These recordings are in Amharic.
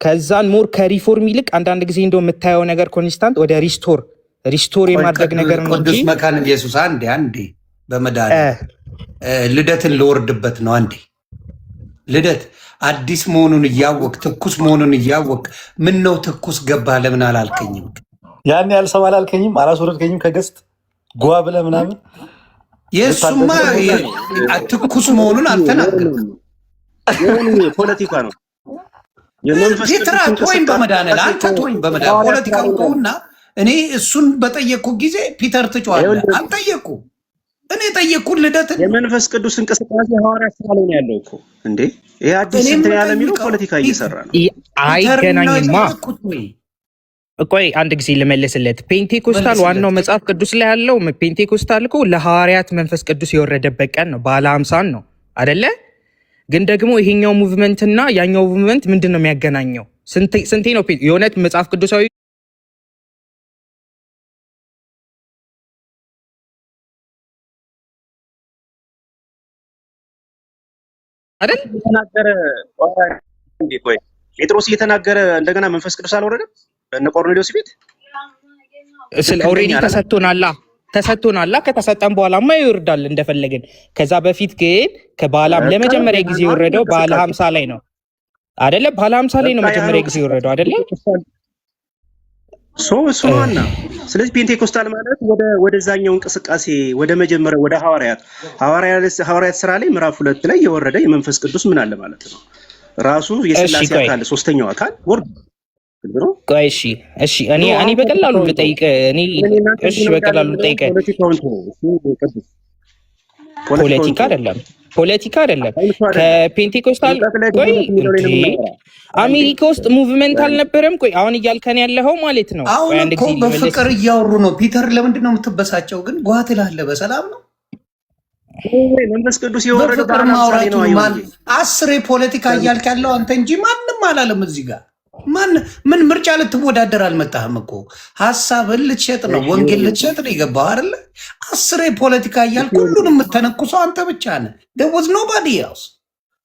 ከዛን ሞር ከሪፎርም ይልቅ አንዳንድ ጊዜ እንደው የምታየው ነገር ኮንስታንት ወደ ሪስቶር የማድረግ ነገር ነው እንጂ ቅዱስ መካነ ኢየሱስ አንዴ በመድኃኒዓለም ልደትን ልወርድበት ነው። አንዴ ልደት አዲስ መሆኑን እያወቅ ትኩስ መሆኑን እያወቅ ምን ነው ትኩስ ገባ ለምን አላልከኝም? ያን ያልሰማ አላልከኝም? አላስወረድከኝም ከገስት ጓ ብለህ ምናምን። የእሱማ ትኩስ መሆኑን አልተናገርም። ፖለቲካ ነው ቴትራ ተወይም በመድኃኒዓለም አንተ ተወይም በመድኃኒዓለም ፖለቲካውን ተውና እኔ እሱን በጠየቅኩ ጊዜ ፒተር ትጮዋለህ። አልጠየቅኩ እኔ ጠየቅኩ ልደትን የመንፈስ ቅዱስ እንቅስቃሴ ሐዋርያ ስራ ላይ ነው ያለው እኮ እንዴ። ይሄ አዲስ እንትን ያለ የሚለው ፖለቲካ እየሰራ ነው። አይገናኝማ። ቆይ አንድ ጊዜ ልመልስለት። ፔንቴኮስታል ዋናው መጽሐፍ ቅዱስ ላይ ያለው ፔንቴኮስታል እኮ ለሐዋርያት መንፈስ ቅዱስ የወረደበት ቀን ነው፣ በዓለ ሃምሳን ነው አደለ? ግን ደግሞ ይሄኛው ሙቭመንት እና ያኛው ሙቭመንት ምንድን ነው የሚያገናኘው? ስንቴ ነው የእውነት መጽሐፍ ቅዱሳዊ አይደል? ቆይ ጴጥሮስ እየተናገረ እንደገና መንፈስ ቅዱስ አልወረደም እነ ቆርኔሌዎስ ቤት? ኦልሬዲ ተሰጥቶናላ። ከተሰጠን በኋላማ ይወርዳል እንደፈለግን። ከዛ በፊት ግን ከባላም ለመጀመሪያ ጊዜ የወረደው ባለ 50 ላይ ነው አይደለ? ባለ 50 ላይ ነው መጀመሪያ ጊዜ የወረደው አይደለ? ሶና ስለዚህ ፔንቴኮስታል ማለት ወደዛኛው እንቅስቃሴ ወደ መጀመሪያው ወደ ሐዋርያት ስራ ላይ ምዕራፍ 2 ላይ የወረደ የመንፈስ ቅዱስ ምን አለ ማለት ነው። ራሱ የሥላሴ አካል ሶስተኛው አካል ወርድ ነው። ቆይ እሺ እኔ በቀላሉ ልጠይቅ ፖለቲካ አይደለም ከፔንቴኮስታል ቆይ አሜሪካ ውስጥ ሙቭመንት አልነበረም? ቆይ አሁን እያልከን ያለኸው ማለት ነው። አሁን እኮ በፍቅር እያወሩ ነው። ፒተር ለምንድን ነው የምትበሳጨው ግን? ጓት ላለ በሰላም ነው መንፈስ ቅዱስ የወረደው ማውራት ነው። 10 ፖለቲካ እያልክ ያለው አንተ እንጂ ማንም አላለም እዚህ ጋር። ምን ምርጫ ልትወዳደር አልመጣህም እኮ ሀሳብን ልትሸጥ ነው፣ ወንጌል ልትሸጥ ነው የገባው አይደለ? 10 ፖለቲካ እያልክ ሁሉንም የምተነኩሰው አንተ ብቻ ነህ። there was nobody else።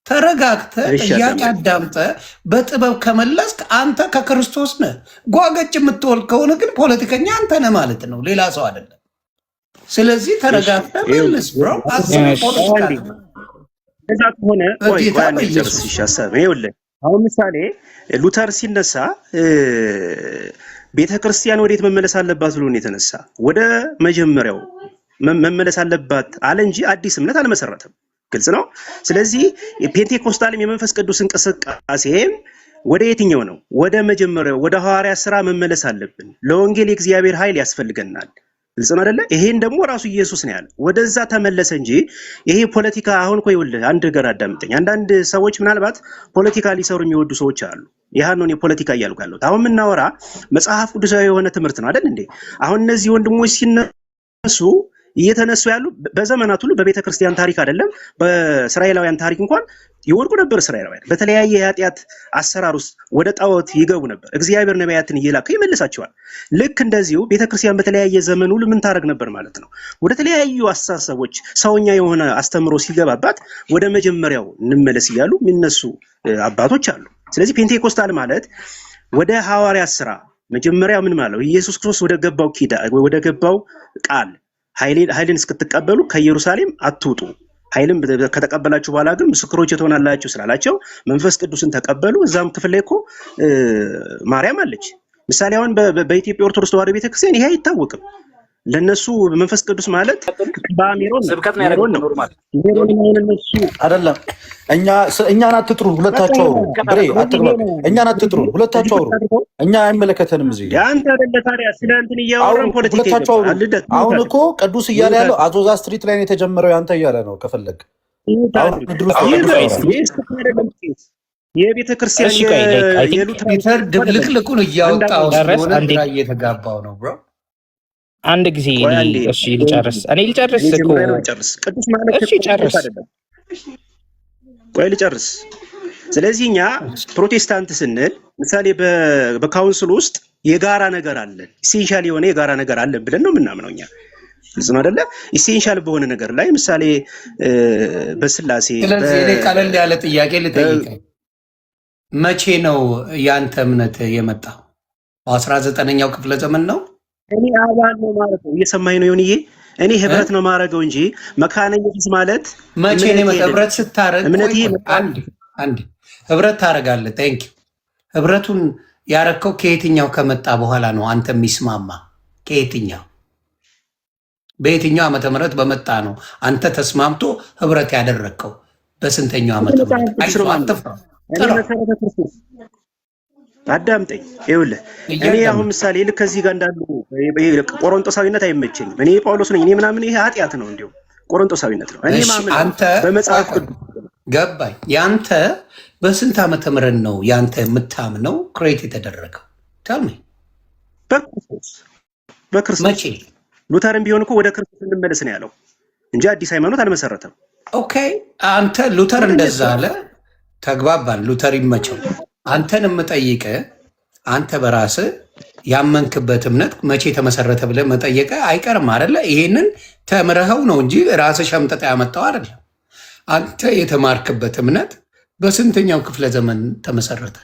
ተረጋግተህ ጥያቄ አዳምጠህ በጥበብ ከመለስክ አንተ ከክርስቶስ ነህ። ጓገጭ የምትወል ከሆነ ግን ፖለቲከኛ አንተ ነህ ማለት ነው፣ ሌላ ሰው አይደለም። ስለዚህ ተረጋግተህ መልስ ብሮ። ከዛ ከሆነ ይኸውልህ አሁን ምሳሌ ሉተር ሲነሳ ቤተክርስቲያን ወዴት መመለስ አለባት ብሎ ነው የተነሳ። ወደ መጀመሪያው መመለስ አለባት አለ እንጂ አዲስ እምነት አልመሰረተም። ግልጽ ነው። ስለዚህ የፔንቴኮስታልም የመንፈስ ቅዱስ እንቅስቃሴም ወደ የትኛው ነው? ወደ መጀመሪያው ወደ ሐዋርያት ስራ መመለስ አለብን። ለወንጌል የእግዚአብሔር ኃይል ያስፈልገናል። ግልጽ ነው አይደለ? ይሄን ደግሞ ራሱ ኢየሱስ ነው ያለ። ወደዛ ተመለሰ እንጂ ይሄ ፖለቲካ አሁን ቆይ ይኸውልህ አንድ ነገር አዳምጠኝ። አንዳንድ ሰዎች ምናልባት ፖለቲካ ሊሰሩ የሚወዱ ሰዎች አሉ። ይሄን ነው የፖለቲካ እያልኩ ያለሁት። አሁን የምናወራ መጽሐፍ ቅዱሳዊ የሆነ ትምህርት ነው አይደል እንዴ? አሁን እነዚህ ወንድሞች ሲነሱ እየተነሱ ያሉ በዘመናት ሁሉ በቤተ ክርስቲያን ታሪክ አይደለም በእስራኤላውያን ታሪክ እንኳን ይወድቁ ነበር። እስራኤላውያን በተለያየ የኃጢአት አሰራር ውስጥ ወደ ጣዖት ይገቡ ነበር። እግዚአብሔር ነቢያትን እየላከ ይመልሳቸዋል። ልክ እንደዚሁ ቤተክርስቲያን በተለያየ ዘመን ሁሉ ምን ታደርግ ነበር ማለት ነው? ወደ ተለያዩ አስተሳሰቦች ሰውኛ የሆነ አስተምሮ ሲገባባት ወደ መጀመሪያው እንመለስ እያሉ የሚነሱ አባቶች አሉ። ስለዚህ ፔንቴኮስታል ማለት ወደ ሐዋርያት ስራ መጀመሪያ ምን ማለት ኢየሱስ ክርስቶስ ወደ ገባው ኪዳን ወደ ገባው ቃል ኃይልን እስክትቀበሉ ከኢየሩሳሌም አትውጡ፣ ኃይልን ከተቀበላችሁ በኋላ ግን ምስክሮች ትሆናላችሁ ስላላቸው መንፈስ ቅዱስን ተቀበሉ። እዛም ክፍል ላይ እኮ ማርያም አለች። ምሳሌ አሁን በኢትዮጵያ ኦርቶዶክስ ተዋሕዶ ቤተክርስቲያን ይሄ አይታወቅም። ለነሱ መንፈስ ቅዱስ ማለት ባሜሮን ስብከት ነው ያደረገው። ኖርማል እነሱ አይደለም። እኛን አትጥሩ፣ ሁለታችሁ አውሩ። ብሬ አትግባ። እኛን አትጥሩ፣ ሁለታችሁ አውሩ። እኛ አይመለከተንም። እዚህ ያንተ አይደለ ታዲያ ስለ እንትን እያወራን ፖለቲካ ሁለታችሁ አውሩ። አሁን እኮ ቅዱስ እያለ ያለው አዞዛ ስትሪት ላይ ነው የተጀመረው። ያንተ እያለ ነው ከፈለግ የቤተ ክርስቲያን የሉተር ድብልቅልቁን እያወጣው ስለሆነ ግራ እየተጋባው ነው ብሮ። አንድ ጊዜ እሺ ልጨርስ እኮ ቅዱስ ማለት እሺ ጨርስ አይደለም። ቆይ ልጨርስ። ስለዚህ እኛ ፕሮቴስታንት ስንል ምሳሌ በካውንስል ውስጥ የጋራ ነገር አለን፣ ኢሴንሻል የሆነ የጋራ ነገር አለን ብለን ነው የምናምነው እኛ። ግልጽ ነው አይደለ? ኢሴንሻል በሆነ ነገር ላይ ምሳሌ በስላሴ። ስለዚህ እኔ ቀለል ያለ ጥያቄ ልጠይቀኝ። መቼ ነው ያንተ እምነት የመጣው? በ19ኛው ክፍለ ዘመን ነው? እኔ አባል ነው ማለት ነው። እየሰማኝ ነው ዮኒዬ? እኔ ህብረት ነው ማረገው እንጂ መካነ ኢየሱስ ማለት መቼ ነው ህብረት ስታረግ? አንድ ህብረት ታረጋለህ። ቴንክ ዩ። ህብረቱን ያረከው ከየትኛው ከመጣ በኋላ ነው አንተ የሚስማማ? ከየትኛው በየትኛው ዓመተ ምህረት በመጣ ነው አንተ ተስማምቶ ህብረት ያደረግከው? በስንተኛው ዓመተ ምህረት? አዳምጠኝ። ይኸውልህ እኔ አሁን ምሳሌ ልክ ከዚህ ጋር እንዳሉ ቆሮንጦሳዊነት አይመቸኝም። እኔ ጳውሎስ ነኝ። እኔ ምናምን ይሄ ኃጢአት ነው፣ እንዲሁ ቆሮንጦሳዊነት ነው። እኔ ማምን አንተ በመጽሐፍ ቅዱስ ገባኝ። ያንተ በስንት ዓመተ ምህረት ነው ያንተ የምታምነው ክሬት የተደረገው? ታልሚ በክርስቶስ መቼ? ሉተርም ቢሆን እኮ ወደ ክርስቶስ እንመለስ ነው ያለው እንጂ አዲስ ሃይማኖት አልመሰረተም። ኦኬ አንተ ሉተር እንደዛ አለ፣ ተግባባን። ሉተር ይመቸው። አንተን የምጠይቀ አንተ በራስህ ያመንክበት እምነት መቼ ተመሰረተ ብለህ መጠየቀ አይቀርም አይደለ? ይሄንን ተምረኸው ነው እንጂ ራስህ ሸምጠጣ ያመጣው አይደለም። አንተ የተማርክበት እምነት በስንተኛው ክፍለ ዘመን ተመሰረተ?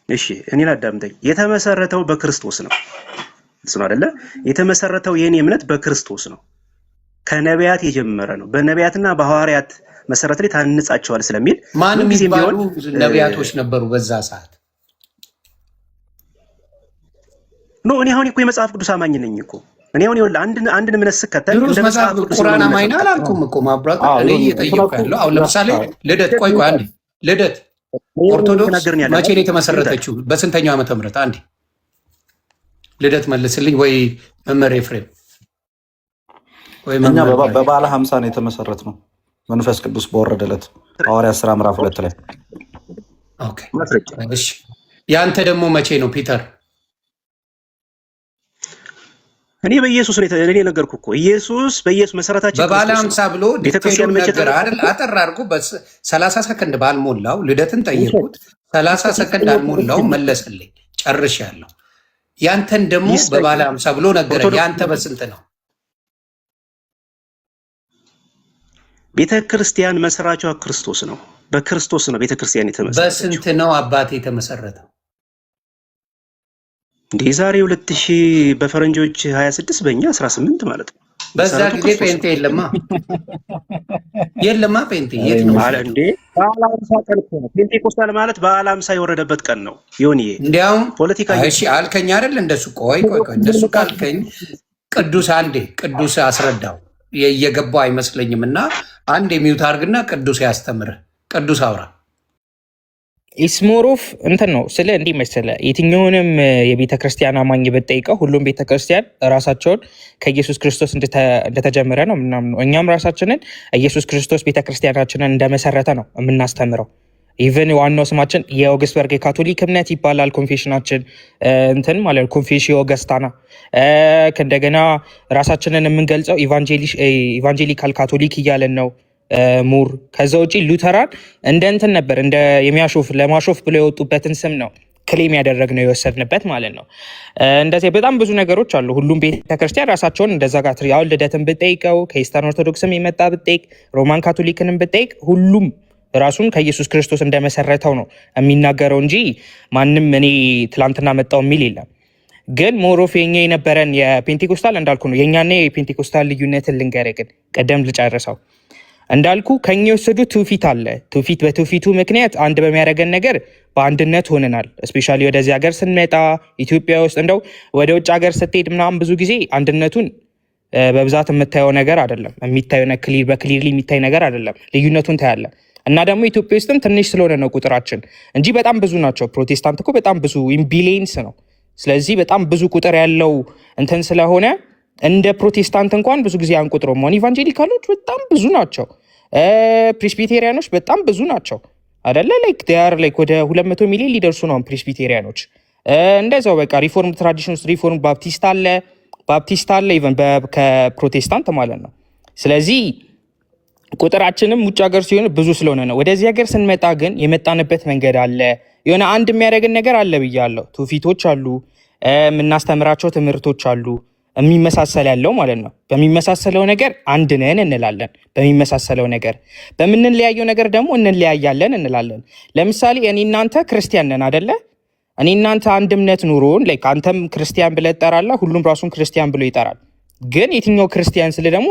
እሺ እኔ ላዳምጠኝ። የተመሰረተው በክርስቶስ ነው። እሱ ነው አይደለ? የተመሰረተው የኔ እምነት በክርስቶስ ነው። ከነቢያት የጀመረ ነው። በነቢያትና በሐዋርያት መሰረት ላይ ታንጻቸዋል ስለሚል ማን የሚባሉ ነቢያቶች ነበሩ በዛ ሰዓት? ኖ እኔ አሁን እኮ የመጽሐፍ ቅዱስ አማኝ ነኝ እኮ። እኔ አሁን ይኸውልህ አንድን እምነት ስከተል እንደ መጽሐፍ ቅዱስ ቁርአን አማኝ ነህ አላልኩም እኮ ማብራት። እኔ እየጠየኩህ ያለው አሁን ለምሳሌ ልደት፣ ቆይ አንዴ ልደት ኦርቶዶክስ መቼ ነው የተመሰረተችው? በስንተኛው ዓመተ ምህረት? አንዴ ልደት መልስልኝ፣ ወይ መምህር ኤፍሬም። እኛ በበዓለ ሀምሳ ነው የተመሰረት ነው መንፈስ ቅዱስ በወረደለት ሐዋርያት ሥራ ምዕራፍ 2 ላይ። ኦኬ እሺ፣ ያንተ ደግሞ መቼ ነው ፒተር? እኔ በኢየሱስ ነው እኔ ነገርኩህ እኮ ኢየሱስ በኢየሱስ መሰረታችን በበዓለ ሀምሳ ብሎ ዲቴይሉን ነገር አይደል? አጠር አድርጎ በ30 ሰከንድ ባልሞላው ልደትን ጠየቁት። 30 ሰከንድ አልሞላው መለሰልኝ፣ ጨርሻለሁ። ያንተን ደግሞ በበዓለ ሀምሳ ብሎ ነገረ። ያንተ በስንት ነው? ቤተ ክርስቲያን መስራቿ ክርስቶስ ነው። በክርስቶስ ነው ቤተ ክርስቲያን የተመሰረተው። በስንት ነው አባቴ የተመሰረተው? እንዴ ዛሬ 2000 በፈረንጆች 26 በእኛ 18 ማለት ነው። በዛ ጊዜ ፔንቴ የለማ ፔንቴ የት ነው ማለት እንዴ? በዓለ ሀምሳ ቀን እኮ ነው። ፔንቴኮስታል ማለት በዓለ ሀምሳ የወረደበት ቀን ነው። ይሁንዬ እንዲያውም ፖለቲካ እሺ አልከኝ አይደል? እንደሱ ቆይ እንደሱ ካልከኝ ቅዱስ አንዴ ቅዱስ አስረዳው እየገባው አይመስለኝም። እና አንድ የሚውት አርግና ቅዱስ ያስተምርህ። ቅዱስ አውራ ኢስሞሮፍ እንትን ነው ስለ እንዲህ መሰለ የትኛውንም የቤተ ክርስቲያን አማኝ ብትጠይቀው ሁሉም ቤተ ክርስቲያን ራሳቸውን ከኢየሱስ ክርስቶስ እንደተጀመረ ነው ምናምነው። እኛም ራሳችንን ኢየሱስ ክርስቶስ ቤተ ክርስቲያናችንን እንደመሰረተ ነው የምናስተምረው። ኢቨን ዋናው ስማችን የኦገስበርግ የካቶሊክ እምነት ይባላል። ኮንፌሽናችን እንትን ማለት ኮንፌሽዮ ኦገስታና። ከእንደገና ራሳችንን የምንገልጸው ኢቫንጀሊካል ካቶሊክ እያለን ነው ሙር። ከዛ ውጪ ሉተራን እንደ እንትን ነበር እንደ የሚያሾፍ ለማሾፍ ብሎ የወጡበትን ስም ነው ክሌም ያደረግነው የወሰድንበት ማለት ነው። እንደዚህ በጣም ብዙ ነገሮች አሉ። ሁሉም ቤተክርስቲያን ራሳቸውን እንደዛ ጋር ያው ልደትን ብጠይቀው ከኢስተርን ኦርቶዶክስም የመጣ ብጠይቅ ሮማን ካቶሊክንም ብጠይቅ ሁሉም ራሱን ከኢየሱስ ክርስቶስ እንደመሰረተው ነው የሚናገረው እንጂ ማንም እኔ ትላንትና መጣው የሚል የለም። ግን ሞሮፍ የኛ የነበረን የፔንቴኮስታል እንዳልኩ ነው። የኛና የፔንቴኮስታል ልዩነትን ልንገርህ፣ ግን ቀደም ልጨርሰው እንዳልኩ ከኛ የወሰዱ ትውፊት አለ። ትውፊት በትውፊቱ ምክንያት አንድ በሚያደርገን ነገር በአንድነት ሆነናል። እስፔሻሊ ወደዚህ ሀገር ስንመጣ ኢትዮጵያ ውስጥ እንደው ወደ ውጭ ሀገር ስትሄድ ምናምን ብዙ ጊዜ አንድነቱን በብዛት የምታየው ነገር አይደለም። የሚታየው በክሊርሊ የሚታይ ነገር አይደለም። ልዩነቱን ታያለ። እና ደግሞ ኢትዮጵያ ውስጥም ትንሽ ስለሆነ ነው ቁጥራችን እንጂ በጣም ብዙ ናቸው። ፕሮቴስታንት እኮ በጣም ብዙ ቢሊየንስ ነው። ስለዚህ በጣም ብዙ ቁጥር ያለው እንትን ስለሆነ እንደ ፕሮቴስታንት እንኳን ብዙ ጊዜ አንቁጥረውም። ሆን ኢቫንጀሊካሎች በጣም ብዙ ናቸው። ፕሬስቢቴሪያኖች በጣም ብዙ ናቸው አደለ? ላይክ ወደ 200 ሚሊዮን ሊደርሱ ነው ፕሬስቢቴሪያኖች። እንደዛው በቃ ሪፎርም ትራዲሽን ውስጥ ሪፎርም ባፕቲስት አለ ኢቨን ከፕሮቴስታንት ማለት ነው። ስለዚህ ቁጥራችንም ውጭ ሀገር ሲሆን ብዙ ስለሆነ ነው። ወደዚህ ሀገር ስንመጣ ግን የመጣንበት መንገድ አለ። የሆነ አንድ የሚያደርግን ነገር አለ ብያለሁ። ትውፊቶች አሉ፣ የምናስተምራቸው ትምህርቶች አሉ። የሚመሳሰል ያለው ማለት ነው። በሚመሳሰለው ነገር አንድ ነን እንላለን። በሚመሳሰለው ነገር፣ በምንለያየው ነገር ደግሞ እንለያያለን እንላለን። ለምሳሌ እኔ እናንተ ክርስቲያን ነን አደለ? እኔ እናንተ አንድ እምነት ኑሮን ላይክ አንተም ክርስቲያን ብለህ ትጠራለህ፣ ሁሉም ራሱን ክርስቲያን ብሎ ይጠራል። ግን የትኛው ክርስቲያን ስለ ደግሞ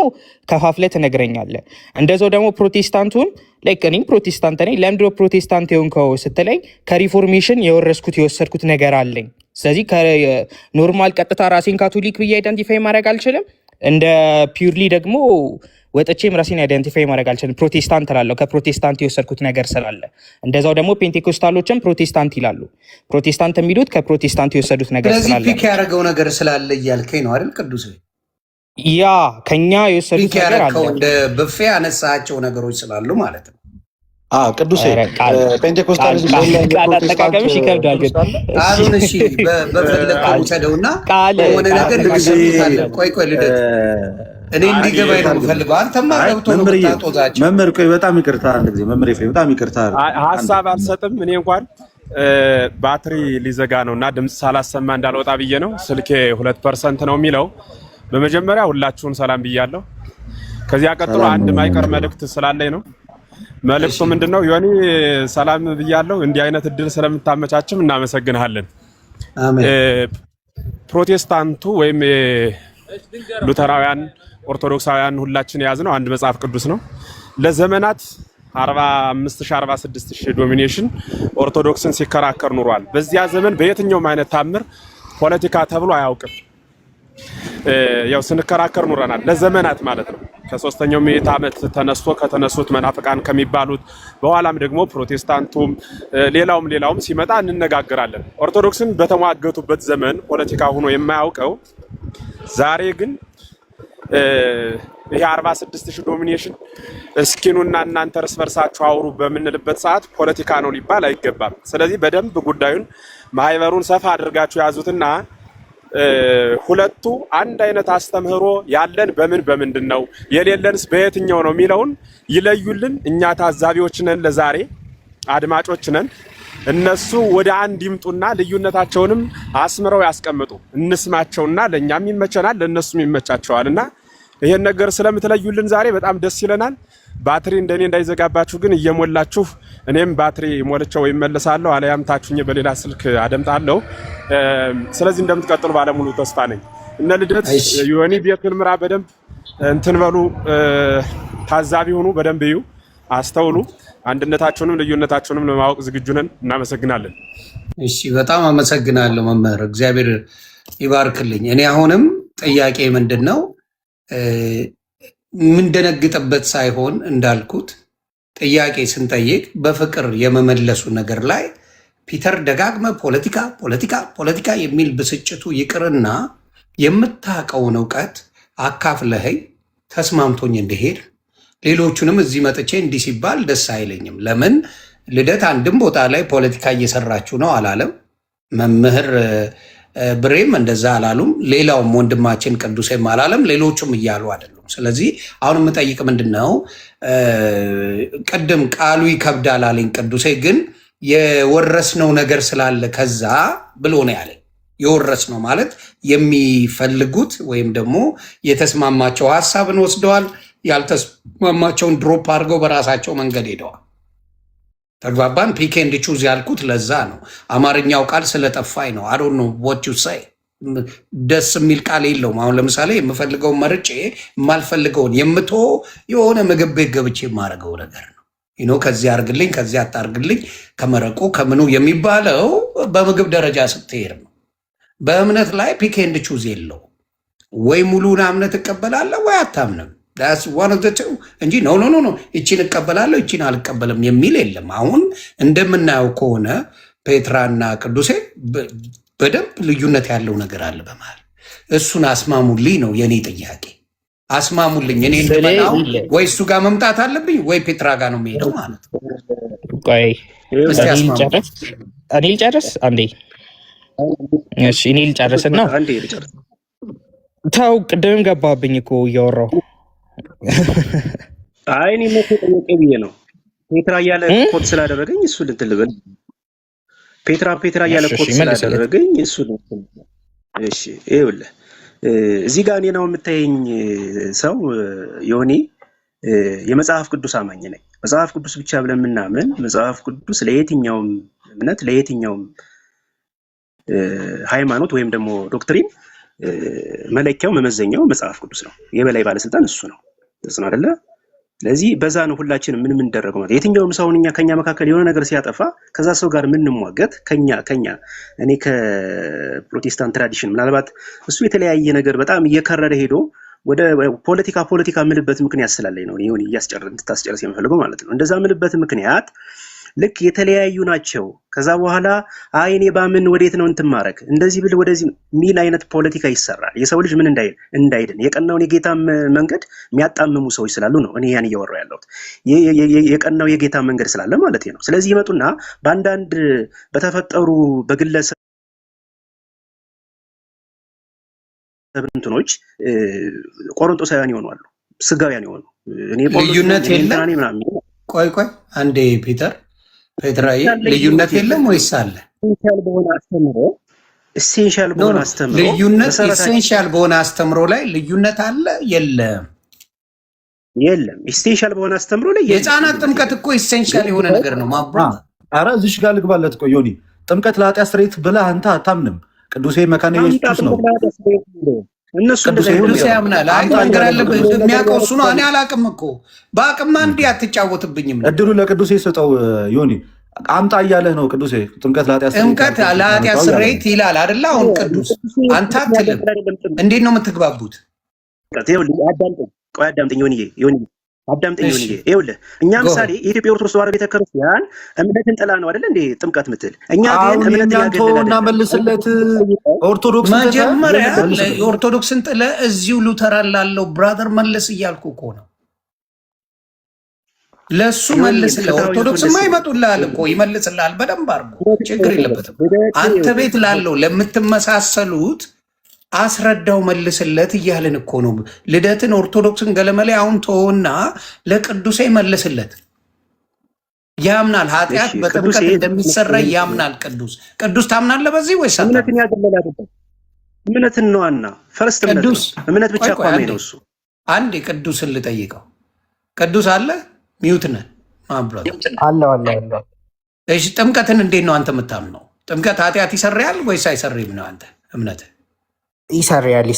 ከፋፍለህ ትነግረኛለህ። እንደዛው ደግሞ ፕሮቴስታንቱን ላይክ እኔም ፕሮቴስታንት ነኝ። ለምንድነው ፕሮቴስታንት የሆንከው ስትለኝ ከሪፎርሜሽን የወሰድኩት ነገር አለኝ። ስለዚህ ከኖርማል ቀጥታ ራሴን ካቶሊክ ብዬ አይደንቲፋይ ማድረግ አልችልም። እንደ ፒውርሊ ደግሞ ወጥቼም ራሴን አይደንቲፋይ ማድረግ አልችልም። ፕሮቴስታንት እላለሁ ከፕሮቴስታንት የወሰድኩት ነገር ስላለ። እንደዛው ደግሞ ፔንቴኮስታሎችም ፕሮቴስታንት ይላሉ። ፕሮቴስታንት የሚሉት ከፕሮቴስታንት የወሰዱት ነገር ስላለ። ስለዚህ ፒክ ያደረገው ነገር ስላለ እያልከኝ ነው አይደል ቅዱስ? ያ ከኛ የወሰዱት ነገር አለ። እንደ ብፌ ያነሳቸው ነገሮች ስላሉ ማለት ነው። ቅዱስ ፔንቴኮስታል አጠቃቀምሽ ይከብዳል። ግን ቃሉን እሺ በፈለቀው ውሰደውና ሆነ ነገር ይሰጣል። ቆይ ልደት እኔ እንዲገባኝ ነው የምፈልገው። አንተማ ገብቶ ነው ታጦዛቸው። መምህር ቆይ በጣም ይቅርታ፣ አንድ ጊዜ መምህር ይፈይ በጣም ይቅርታ፣ ሀሳብ አልሰጥም። እኔ እንኳን ባትሪ ሊዘጋ ነውና ድምጽ ሳላሰማ እንዳልወጣ ብዬ ነው። ስልኬ 2% ነው የሚለው። በመጀመሪያ ሁላችሁን ሰላም ብያለሁ። ከዚያ ቀጥሎ አንድ ማይቀር መልእክት ስላለኝ ነው። መልእክቱ ምንድነው? ዮኒ ሰላም ብያለሁ። እንዲህ አይነት እድል ስለምታመቻችም እናመሰግናለን። አሜን። ፕሮቴስታንቱ ወይም ሉተራውያን፣ ኦርቶዶክሳውያን ሁላችን የያዝነው አንድ መጽሐፍ ቅዱስ ነው። ለዘመናት 45000 46000 ዶሚኔሽን ኦርቶዶክስን ሲከራከር ኑሯል። በዚያ ዘመን በየትኛውም አይነት ታምር ፖለቲካ ተብሎ አያውቅም። ያው ስንከራከር ኑረናል ለዘመናት ማለት ነው። ከ3ኛው ምዕተ ዓመት ተነስቶ ከተነሱት መናፍቃን ከሚባሉት በኋላም ደግሞ ፕሮቴስታንቱም ሌላውም ሲመጣ እንነጋገራለን። ኦርቶዶክስን በተሟገቱበት ዘመን ፖለቲካ ሆኖ የማያውቀው ዛሬ ግን ይሄ 46000 ዶሚኔሽን እስኪኑና እናንተ እርስ በርሳችሁ አውሩ በምንልበት ሰዓት ፖለቲካ ነው ሊባል አይገባም። ስለዚህ በደንብ ጉዳዩን ማህበሩን ሰፋ አድርጋችሁ ያዙትና ሁለቱ አንድ አይነት አስተምህሮ ያለን በምንድን ነው የሌለንስ በየትኛው ነው የሚለውን ይለዩልን። እኛ ታዛቢዎች ነን፣ ለዛሬ አድማጮች ነን። እነሱ ወደ አንድ ይምጡና ልዩነታቸውንም አስምረው ያስቀምጡ፣ እንስማቸውና ለኛም ይመቸናል ለነሱም ይመቻቸዋልና ይሄን ነገር ስለምትለዩልን ዛሬ በጣም ደስ ይለናል። ባትሪ እንደኔ እንዳይዘጋባችሁ ግን እየሞላችሁ እኔም ባትሪ ሞልቼው ይመለሳለሁ፣ አለያም ታችሁኝ በሌላ ስልክ አደምጣለሁ። ስለዚህ እንደምትቀጥሉ ባለሙሉ ተስፋ ነኝ። እነ ልደት ዮኒ ቤቱን ምራ፣ በደንብ እንትን በሉ፣ ታዛቢ ሁኑ፣ በደንብ እዩ፣ አስተውሉ። አንድነታችሁንም ልዩነታችሁንም ለማወቅ ዝግጁ ነን። እናመሰግናለን። እሺ በጣም አመሰግናለሁ መምህር፣ እግዚአብሔር ይባርክልኝ። እኔ አሁንም ጥያቄ ምንድነው ምንደነግጥበት ሳይሆን እንዳልኩት ጥያቄ ስንጠይቅ በፍቅር የመመለሱ ነገር ላይ ፒተር ደጋግመ ፖለቲካ የሚል ብስጭቱ ይቅርና የምታውቀውን እውቀት አካፍለኸኝ ተስማምቶኝ እንድሄድ፣ ሌሎቹንም እዚህ መጥቼ እንዲህ ሲባል ደስ አይለኝም። ለምን ልደት አንድም ቦታ ላይ ፖለቲካ እየሰራችሁ ነው አላለም። መምህር ብሬም እንደዛ አላሉም። ሌላውም ወንድማችን ቅዱሴም አላለም። ሌሎቹም እያሉ አይደሉም። ስለዚህ አሁን የምጠይቅ ምንድነው፣ ቅድም ቃሉ ይከብዳል አለኝ ቅዱሴ፣ ግን የወረስነው ነገር ስላለ ከዛ ብሎ ነው ያለኝ። የወረስነው ማለት የሚፈልጉት ወይም ደግሞ የተስማማቸው ሀሳብን ወስደዋል፣ ያልተስማማቸውን ድሮፕ አድርገው በራሳቸው መንገድ ሄደዋል። ተግባባን። ፒክ ኤንድ ቹዝ ያልኩት ለዛ ነው። አማርኛው ቃል ስለጠፋኝ ነው። አይ ዶንት ኖ ዋት ዩ ሴይ። ደስ የሚል ቃል የለውም። አሁን ለምሳሌ የምፈልገውን መርጬ የማልፈልገውን የሆነ ምግብ ቤት ገብቼ የማደርገው ነገር ነው። ከዚህ አርግልኝ ከዚህ አታርግልኝ፣ ከመረቁ ከምኑ የሚባለው በምግብ ደረጃ ስትሄድ ነው። በእምነት ላይ ፒክ ኤንድ ቹዝ የለው። ወይ ሙሉን እምነት እቀበላለሁ ወይ አታምንም እንጂ ኖ ይቺን እቀበላለሁ ይቺን አልቀበልም የሚል የለም። አሁን እንደምናየው ከሆነ ፔትራና ቅዱሴ በደንብ ልዩነት ያለው ነገር አለ በመሃል። እሱን አስማሙልኝ ነው የኔ ጥያቄ። አስማሙልኝ። እኔ እንደመናው ወይ እሱ ጋር መምጣት አለብኝ ወይ ፔትራ ጋር ነው የሚሄደው ማለት ነው። ቆይ እኔ ልጨርስ አንዴ። እሺ እኔ ልጨርስና ተው፣ ቅድም ገባብኝ እኮ እያወራሁ። አይ እኔ መቼ ጠየቀ ብዬ ነው። ፔትራ እያለ ኮድ ስላደረገኝ እሱ እንትን ልበል። ፔትራ እያለ ኮድ ስላደረገኝ እሱ። እሺ ይኸውልህ እዚህ ጋር እኔ ነው የምታየኝ ሰው ዮኒ የመጽሐፍ ቅዱስ አማኝ ነኝ። መጽሐፍ ቅዱስ ብቻ ብለን የምናምን መጽሐፍ ቅዱስ ለየትኛውም እምነት ለየትኛውም ሃይማኖት ወይም ደግሞ ዶክትሪን መለኪያው መመዘኛው መጽሐፍ ቅዱስ ነው። የበላይ ባለስልጣን እሱ ነው አይደለ? ስለዚህ በዛ ነው ሁላችንም ምን እንደረገው ማለት የትኛውም ሰውኛ ከኛ መካከል የሆነ ነገር ሲያጠፋ ከዛ ሰው ጋር ምንሟገት ከኛ እኔ ከፕሮቴስታንት ትራዲሽን ምናልባት እሱ የተለያየ ነገር በጣም እየከረረ ሄዶ ወደ ፖለቲካ ምልበት ምክንያት ስላለኝ ነው ይሁን እንድታስጨርስ የምፈልገው ማለት ነው። እንደዛ ምልበት ምክንያት ልክ የተለያዩ ናቸው። ከዛ በኋላ እኔ ባምን ወዴት ነው እንትማረክ እንደዚህ ብል ወደዚህ ሚል አይነት ፖለቲካ ይሰራል። የሰው ልጅ ምን እንዳይድን የቀናውን የጌታ መንገድ የሚያጣምሙ ሰዎች ስላሉ ነው እኔ ያን እያወራሁ ያለሁት። የቀናው የጌታ መንገድ ስላለ ማለት ነው። ስለዚህ ይመጡና በአንዳንድ በተፈጠሩ በግለሰብ እንትኖች ቆሮንቶሳውያን ይሆናሉ፣ ስጋውያን ይሆኑ። እኔ ልዩነት የለም። ቆይ አንዴ ፔትራዬ ልዩነት የለም ወይስ አለ? ኢሴንሻል በሆነ አስተምሮ ልዩነት ኢሴንሻል በሆነ አስተምሮ ላይ ልዩነት አለ? የለም። ኢሴንሻል በሆነ አስተምሮ ላይ የህፃናት ጥምቀት እኮ ኢሴንሻል የሆነ ነገር ነው። ማብራ ኧረ እዚሽ ጋር ልግባለት። ቆይ ዮኒ ጥምቀት ለኃጢአት ስርየት ብለህ አንተ አታምንም። ቅዱሴ መካነ ኢየሱስ ነው። እነሱ ቅዱሴ ያምናል። አይ ነገር አለበት የሚያውቀው እሱ ነው። እኔ አላውቅም እኮ በአቅማ እንዲህ አትጫወትብኝም። እድሉ ለቅዱሴ ስጠው። ዮኒ አምጣ እያለህ ነው። ቅዱሴ ጥምቀት ለኃጢአት ስርየት ይላል አይደለ? አሁን ቅዱስ አንተ አትልም። እንዴት ነው የምትግባቡት? ቆይ አዳምጠኝ ዮኒ አዳምጠኝ ዮኒ። ይኸውልህ እኛ ምሳሌ የኢትዮጵያ ኦርቶዶክስ ተዋሕዶ ቤተክርስቲያን እምነትን ጥላ ነው አይደል እንዴ ጥምቀት ምትል? እኛ ግን እምነትን ያገለልና መልስለት። ኦርቶዶክስ መጀመሪያ ኦርቶዶክስን ጥለ እዚሁ ሉተራን ላለው ብራዘር መልስ እያልኩ እኮ ነው። ለሱ መልስልህ። ኦርቶዶክስማ ይመጡልሃል እኮ ይመልስልሃል በደንብ አድርጎ፣ ችግር የለበትም። አንተ ቤት ላለው ለምትመሳሰሉት አስረዳው መልስለት እያልን እኮ ነው። ልደትን ኦርቶዶክስን ገለመሌ አሁን ተወና ለቅዱሴ መልስለት። ያምናል ኃጢአት በጥምቀት እንደሚሰራ ያምናል። ቅዱስ ታምናለህ በዚህ ወይስ እምነትን ያገለለ አይደለም? እምነትን ነውና ፈርስት እምነት ብቻ ቋሚ ነው እሱ። አንዴ ቅዱስን ልጠይቀው። ቅዱስ አለ ሚውት ነህ ማብራት አለ። እሺ ጥምቀትን እንዴት ነው አንተ የምታምነው? ጥምቀት ኃጢአት ይሰርያል ወይስ አይሰርይም ነው አንተ እምነት? ይሰርያል።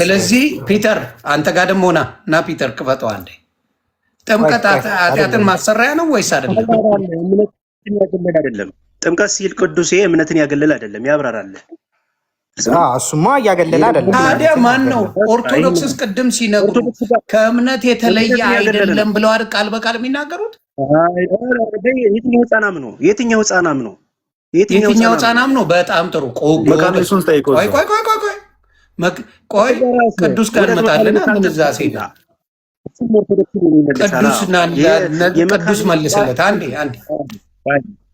ስለዚህ ፒተር አንተ ጋር ደግሞ ና ፒተር ክፈተው አንዴ። ጥምቀት ኃጢአትን ማሰሪያ ነው ወይስ አይደለም? ጥምቀት ሲል ቅዱሴ እምነትን ያገለል አይደለም፣ ያብራራል። እሱማ እያገለለ አይደለም። ታዲያ ማን ነው? ኦርቶዶክስስ ቅድም ሲነግሩ ከእምነት የተለየ አይደለም ብለዋል ቃል በቃል የሚናገሩት። የትኛው ህፃናም ነው? የትኛው ህፃናም ነው? በጣም ጥሩ። ቆይ ቅዱስ ጋር እንመጣለን። ምን እዛ ሴት ቅዱስ መልስለት አንዴ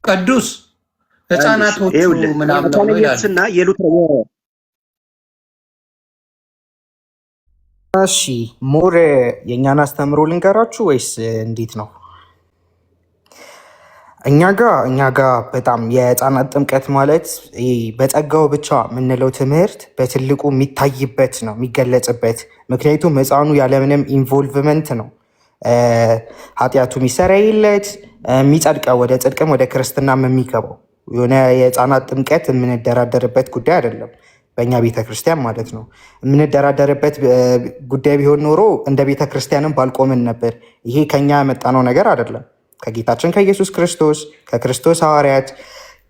ቅዱስ ህፃናቶቹ ምናምን ነው ይላል። እሺ ሞር የእኛን አስተምሮ ልንገራችሁ ወይስ እንዴት ነው? እኛ ጋ በጣም የህፃናት ጥምቀት ማለት በጸጋው ብቻ የምንለው ትምህርት በትልቁ የሚታይበት ነው የሚገለጽበት። ምክንያቱም ህፃኑ ያለምንም ኢንቮልቭመንት ነው ኃጢአቱ የሚሰረይለት የሚጸድቀው ወደ ጽድቅም ወደ ክርስትናም የሚገባው። የሆነ የህፃናት ጥምቀት የምንደራደርበት ጉዳይ አይደለም በእኛ ቤተክርስቲያን ማለት ነው። የምንደራደርበት ጉዳይ ቢሆን ኖሮ እንደ ቤተክርስቲያንም ባልቆምን ነበር። ይሄ ከኛ ያመጣነው ነገር አይደለም። ከጌታችን ከኢየሱስ ክርስቶስ ከክርስቶስ ሐዋርያት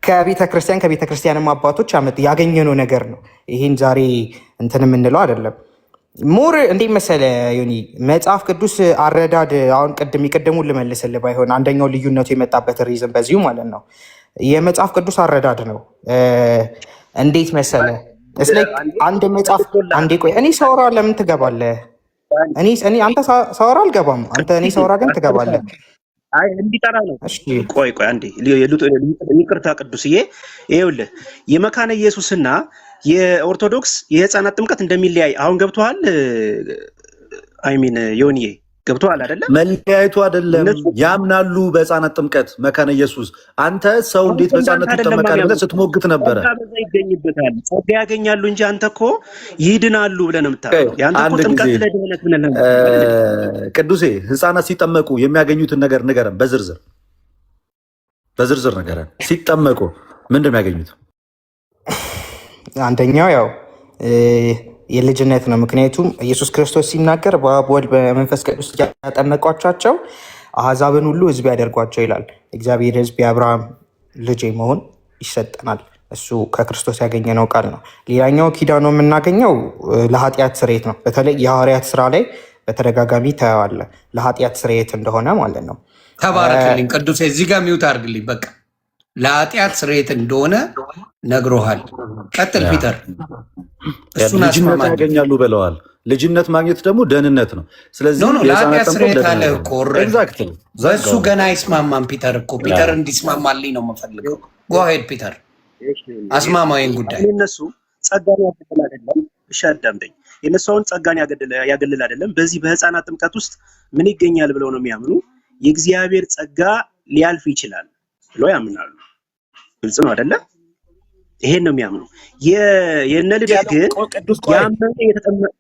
ከቤተክርስቲያንም አባቶች ያገኘነው ነገር ነው። ይህን ዛሬ እንትን የምንለው አይደለም። ሞር እንዴት መሰለ ዮኒ፣ መጽሐፍ ቅዱስ አረዳድ አሁን ቅድሙ ልመልስልህ ባይሆን አንደኛው ልዩነቱ የመጣበት ሪዝም በዚሁ ማለት ነው የመጽሐፍ ቅዱስ አረዳድ ነው። እንዴት መሰለ አንድ መጽሐፍ አንዴ ቆይ እኔ ሳወራ ለምን ትገባለህ? አንተ ሳወራ አልገባም። አንተ እኔ ሳወራ ግን ትገባለህ። አይ እንዲጠራ ነው። ቆይ አንዴ ይቅርታ ቅዱስዬ፣ ይኸውልህ የመካነ ኢየሱስና የኦርቶዶክስ የህፃናት ጥምቀት እንደሚለያይ አሁን ገብቶሃል? አይሚን ዮኒዬ ገብቶሃል አይደለም? መለያየቱ አይደለም፣ ያምናሉ በህፃናት ጥምቀት መካነ ኢየሱስ። አንተ ሰው እንዴት በህፃናት ይጠመቃል ብለህ ስትሞግት ነበረ። በዛ ይገኝበታል፣ ጸጋ ያገኛሉ እንጂ አንተ እኮ ይድናሉ ብለህ ነው የምታውቀው። ያንተ እኮ ጥምቀት ለድህነት ብለህ ነው። ቅዱሴ ህፃናት ሲጠመቁ የሚያገኙትን ነገር ንገረን፣ በዝርዝር ንገረን። ሲጠመቁ ምንድን ነው የሚያገኙት? አንደኛው ያው የልጅነት ነው። ምክንያቱም ኢየሱስ ክርስቶስ ሲናገር በአብ ወልድ በመንፈስ ቅዱስ ያጠመቋቸው አሕዛብን ሁሉ ህዝብ ያደርጓቸው ይላል። እግዚአብሔር ህዝብ የአብርሃም ልጅ መሆን ይሰጠናል። እሱ ከክርስቶስ ያገኘነው ቃል ነው። ሌላኛው ኪዳኑ የምናገኘው ለኃጢአት ስርየት ነው። በተለይ የሐዋርያት ስራ ላይ በተደጋጋሚ ታየዋለ፣ ለኃጢአት ስርየት እንደሆነ ማለት ነው። ተባረክልኝ ቅዱሴ። እዚህ ጋር ሚውት አድርግልኝ በቃ። ለኃጢአት ስርየት እንደሆነ ነግሮሃል። ቀጥል ፒተር። እሱን ልጅነት ያገኛሉ ብለዋል። ልጅነት ማግኘት ደግሞ ደህንነት ነው። ስለዚህ ለኃጢአት ስርየት አለ እኮ በእሱ ገና አይስማማም ፒተር እኮ። ፒተር እንዲስማማልኝ ነው የምፈልገው። ጎሄድ ፒተር አስማማዊን ጉዳይ። እነሱ ጸጋን ያገድል አይደለም። እሺ አዳምጠኝ። የእነሱ አሁን ጸጋን ያገድል አይደለም። በዚህ በህፃናት ጥምቀት ውስጥ ምን ይገኛል ብለው ነው የሚያምኑ? የእግዚአብሔር ጸጋ ሊያልፍ ይችላል ብለው ያምናሉ። ግልጽ ነው አይደለ? ይሄን ነው የሚያምኑ። የነ ልደት ግን ያመነ የተጠመቀ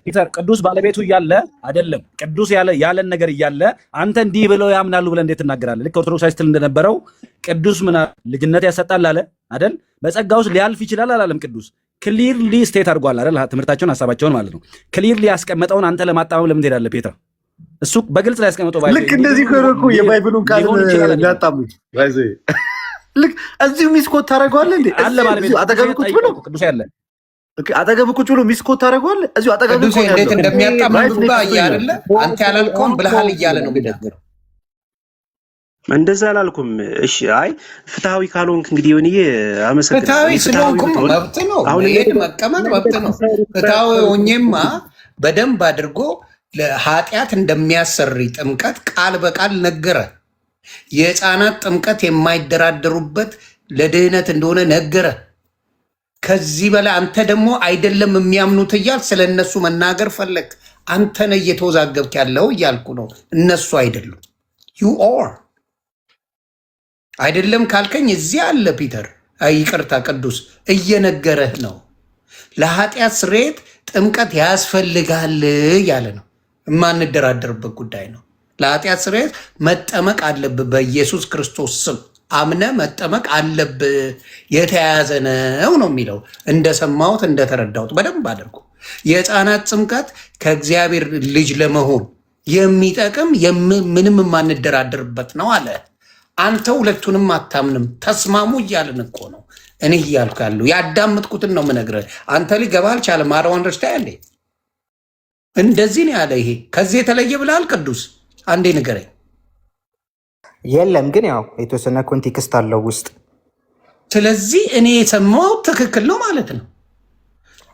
ፒተር ቅዱስ ባለቤቱ እያለ አይደለም ቅዱስ ያለን ነገር እያለ አንተ እንዲህ ብለው ያምናሉ ብለህ እንዴት ትናገራለህ? ልክ ኦርቶዶክስ ስትል እንደነበረው ቅዱስ ምን ልጅነት ያሰጣል አለ አይደል? በጸጋ ውስጥ ሊያልፍ ይችላል አላለም? ቅዱስ ክሊርሊ ስቴት አድርጓል አይደል? ትምህርታቸውን ሀሳባቸውን ማለት ነው። ክሊርሊ ያስቀመጠውን አንተ ለማጣመም ለምን ትሄዳለህ ፔትራ? እሱ በግልጽ ላይ ያስቀመጠው ልክ እንደዚህ ከሆነ የባይብሉን ቃል ያጣሙት ልክ እዚሁ ሚስኮት ታደርገዋለህ እንዴ? አለ ባለቤቱ አጠገብ ቁጭ ብሎ ቅዱስ ያለ አጠገብ ቁጭ ብሎ ሚስኮት ታደርገዋለህ። እዚሁ አጠገብ ቁጭ ብሎ እንዴት እንደሚያጣምም አይደለ? አንተ ያላልከውን ብለሃል እያለ ነው የሚናገረው። እንደዛ አላልኩም። እሺ አይ ፍትሃዊ ካልሆንክ እንግዲህ ሆነዬ አመሰግናለሁ። ፍትሃዊ ስለሆንኩም መብት ነው። አሁን ይሄ መቀመጥ መብት ነው። ፍትሃዊ ሆኜማ በደንብ አድርጎ ለኃጢአት እንደሚያሰሪ ጥምቀት ቃል በቃል ነገረ። የህፃናት ጥምቀት የማይደራደሩበት ለድህነት እንደሆነ ነገረ። ከዚህ በላይ አንተ ደግሞ አይደለም የሚያምኑት እያል ስለ እነሱ መናገር ፈለግ። አንተ ነህ እየተወዛገብክ ያለው እያልኩ ነው። እነሱ አይደሉም። ዩ ኦር አይደለም ካልከኝ እዚህ አለ ፒተር፣ ይቅርታ ቅዱስ እየነገረህ ነው። ለኃጢአት ስርየት ጥምቀት ያስፈልጋል ያለ ነው። የማንደራደርበት ጉዳይ ነው። ለኃጢአት ስርየት መጠመቅ አለብህ። በኢየሱስ ክርስቶስ ስም አምነ መጠመቅ አለብህ። የተያያዘ ነው ነው የሚለው እንደሰማሁት እንደተረዳሁት በደንብ አድርጎ። የህፃናት ጥምቀት ከእግዚአብሔር ልጅ ለመሆን የሚጠቅም ምንም የማንደራደርበት ነው አለ። አንተ ሁለቱንም አታምንም። ተስማሙ እያልን እኮ ነው እኔ እያልኩ ያለው። ያዳምጥኩትን ነው የምነግርህ። አንተ ሊገባ አልቻለም። አረው አንደርስታንድ እንደዚህ ነው ያለ። ይሄ ከዚህ የተለየ ብለሃል ቅዱስ? አንዴ ንገረኝ። የለም ግን ያው የተወሰነ ኮንቴክስት አለው ውስጥ። ስለዚህ እኔ የሰማው ትክክል ነው ማለት ነው።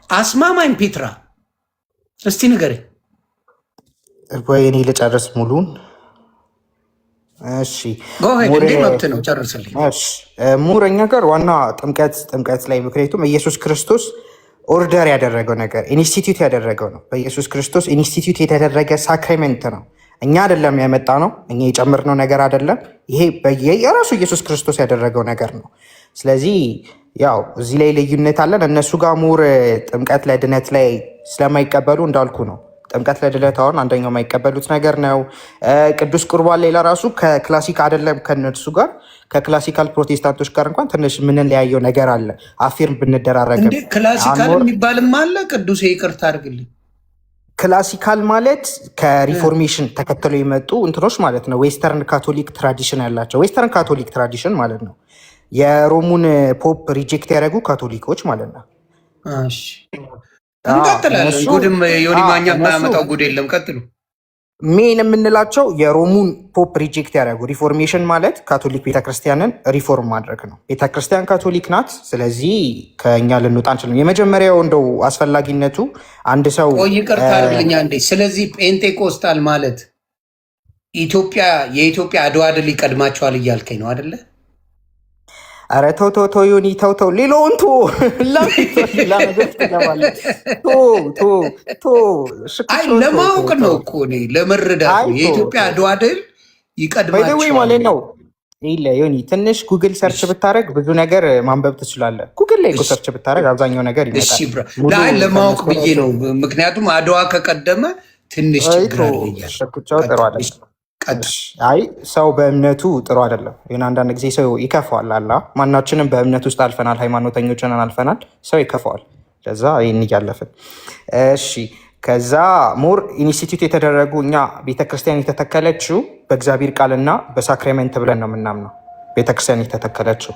አስማማኝ ፒትራ፣ እስቲ ንገረኝ። ወይ እኔ ልጨርስ ሙሉን? እሺ እንዴ መብት ነው ጨርስልኝ። ሙረኛ ጋር ዋና ጥምቀት ላይ ምክንያቱም ኢየሱስ ክርስቶስ ኦርደር ያደረገው ነገር ኢንስቲትዩት ያደረገው ነው። በኢየሱስ ክርስቶስ ኢንስቲትዩት የተደረገ ሳክራሜንት ነው። እኛ አይደለም ያመጣ ነው፣ እኛ የጨመርነው ነገር አይደለም። ይሄ የራሱ ኢየሱስ ክርስቶስ ያደረገው ነገር ነው። ስለዚህ ያው እዚህ ላይ ልዩነት አለን። እነሱ ጋር ሙር ጥምቀት ለድነት ላይ ስለማይቀበሉ እንዳልኩ ነው። ጥምቀት ለድነት አሁን አንደኛው የማይቀበሉት ነገር ነው። ቅዱስ ቁርባን ሌላ ራሱ ከክላሲክ አይደለም ከነሱ ጋር ከክላሲካል ፕሮቴስታንቶች ጋር እንኳን ትንሽ የምንለያየው ነገር አለ። አፊርም ብንደራረግም ክላሲካል የሚባልም አለ። ቅዱስ ይቅርታ አድርግልኝ። ክላሲካል ማለት ከሪፎርሜሽን ተከትሎ የመጡ እንትኖች ማለት ነው። ዌስተርን ካቶሊክ ትራዲሽን ያላቸው ዌስተርን ካቶሊክ ትራዲሽን ማለት ነው። የሮሙን ፖፕ ሪጀክት ያደረጉ ካቶሊኮች ማለት ነው። እንቀጥላለን። ጉድም ዮኒ ማኛ የማያመጣው ጉድ የለም። ቀጥሉ። ሜን የምንላቸው የሮሙን ፖፕ ሪጀክት ያደረጉ ሪፎርሜሽን ማለት ካቶሊክ ቤተክርስቲያንን ሪፎርም ማድረግ ነው። ቤተክርስቲያን ካቶሊክ ናት። ስለዚህ ከእኛ ልንወጣ አንችልም። የመጀመሪያው እንደው አስፈላጊነቱ አንድ ሰው ይቅርታ አድርግልኛ እንዴ። ስለዚህ ፔንቴኮስታል ማለት የኢትዮጵያ አድዋ ድል ይቀድማቸዋል እያልከኝ ነው አደለ? ኧረ ተው ተው ተው ዮኒ ተው ተው፣ ሌላውን ቶ ሌላ ነገር ትገባለህ። አይ ለማወቅ ነው እኮ እኔ ለመረዳት ነው። የኢትዮጵያ አድዋ ድል ይቀድማቸዋል ማለት ነው። ይለ ዮኒ ትንሽ ጉግል ሰርች ብታደረግ ብዙ ነገር ማንበብ ትችላለህ። ጉግል ላይ ሰርች ብታደረግ አብዛኛው ነገር ይመጣል። ለማወቅ ብዬ ነው። ምክንያቱም አድዋ ከቀደመ ትንሽ ችግር አለ። አይ ሰው በእምነቱ ጥሩ አይደለም። ይሁን አንዳንድ ጊዜ ሰው ይከፋዋል። አላ ማናችንም በእምነት ውስጥ አልፈናል፣ ሃይማኖተኞችን አልፈናል። ሰው ይከፋዋል። ከዛ ይህን እያለፍን እሺ። ከዛ ሞር ኢንስቲትዩት የተደረጉ እኛ ቤተክርስቲያን የተተከለችው በእግዚአብሔር ቃልና በሳክሬመንት ብለን ነው የምናምነው። ቤተክርስቲያን የተተከለችው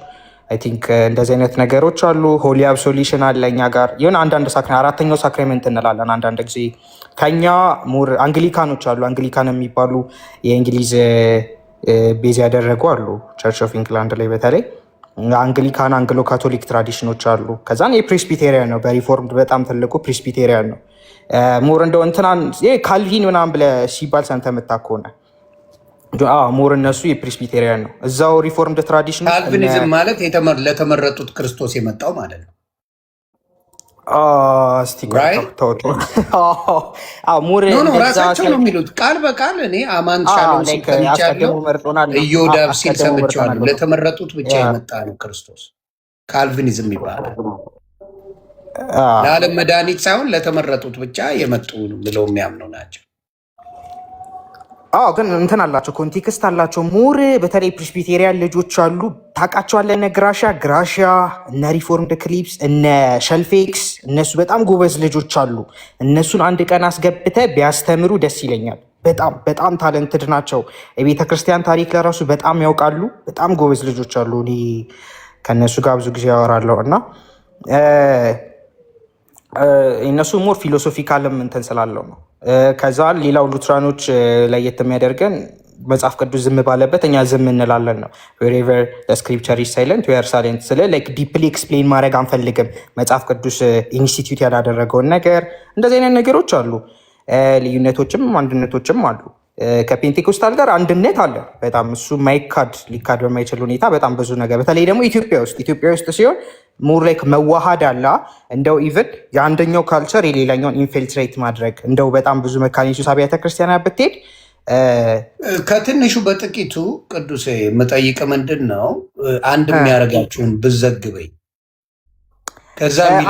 አይ ቲንክ እንደዚህ አይነት ነገሮች አሉ። ሆሊ አብሶሊሽን አለ እኛ ጋር የሆነ አንዳንድ አራተኛው ሳክሬመንት እንላለን አንዳንድ ጊዜ። ከኛ ሞር አንግሊካኖች አሉ። አንግሊካን የሚባሉ የእንግሊዝ ቤዝ ያደረጉ አሉ። ቸርች ኦፍ ኢንግላንድ ላይ በተለይ አንግሊካን አንግሎ ካቶሊክ ትራዲሽኖች አሉ። ከዛን የፕሬስቢቴሪያን ነው በሪፎርምድ በጣም ትልቁ ፕሬስቢቴሪያን ነው። ሞር እንደው እንትናን ካልቪን ምናምን ብለህ ሲባል ሰምተህ የምታውቅ ከሆነ ሞር እነሱ የፕሬስቢቴሪያን ነው። እዛው ሪፎርምድ ትራዲሽን ካልቪኒዝም ማለት ለተመረጡት ክርስቶስ የመጣው ማለት ነው። ራሳቸው ነው የሚሉት ቃል በቃል እኔ አማን ሻሎም ሲሰምቻለሁ፣ ኢዮዳብ ሲል ሰምቼዋለሁ። ለተመረጡት ብቻ የመጣ ነው ክርስቶስ። ካልቪኒዝም ይባላል። ለዓለም መድኃኒት ሳይሆን ለተመረጡት ብቻ የመጡ ብለው የሚያምኑ ናቸው። ግን እንትን አላቸው፣ ኮንቴክስት አላቸው። ሞር በተለይ ፕሬስቢቴሪያን ልጆች አሉ ታውቃቸዋለህ። እነ ግራሻ እነ ሪፎርምድ ክሊፕስ እነ ሸልፌክስ እነሱ በጣም ጎበዝ ልጆች አሉ። እነሱን አንድ ቀን አስገብተ ቢያስተምሩ ደስ ይለኛል። በጣም በጣም ታለንትድ ናቸው። የቤተ ክርስቲያን ታሪክ ለራሱ በጣም ያውቃሉ። በጣም ጎበዝ ልጆች አሉ። እኔ ከእነሱ ጋር ብዙ ጊዜ ያወራለሁ እና እነሱ ሞር ፊሎሶፊካልም እንትን ስላለው ነው። ከዛ ሌላው ሉትራኖች ለየት የሚያደርገን መጽሐፍ ቅዱስ ዝም ባለበት እኛ ዝም እንላለን ነው። wherever the scripture is silent we are silent ስለ like deeply explain ማድረግ አንፈልግም። መጽሐፍ ቅዱስ ኢንስቲትዩት ያላደረገውን ነገር እንደዚህ አይነት ነገሮች አሉ። ልዩነቶችም አንድነቶችም አሉ። ከፔንቴኮስታል ጋር አንድነት አለ በጣም እሱ ሊካድ በማይችል ሁኔታ በጣም ብዙ ነገር በተለይ ደግሞ ኢትዮጵያ ውስጥ ሲሆን ሞር ላይክ መዋሃድ አለ። እንደው ኢቨን የአንደኛው ካልቸር የሌላኛውን ኢንፊልትሬት ማድረግ እንደው በጣም ብዙ መካኒሱስ አብያተ ክርስቲያናት ብትሄድ ከትንሹ በጥቂቱ ቅዱሴ የምጠይቅ ምንድን ነው አንድ የሚያደርጋችሁን ብዘግበኝ።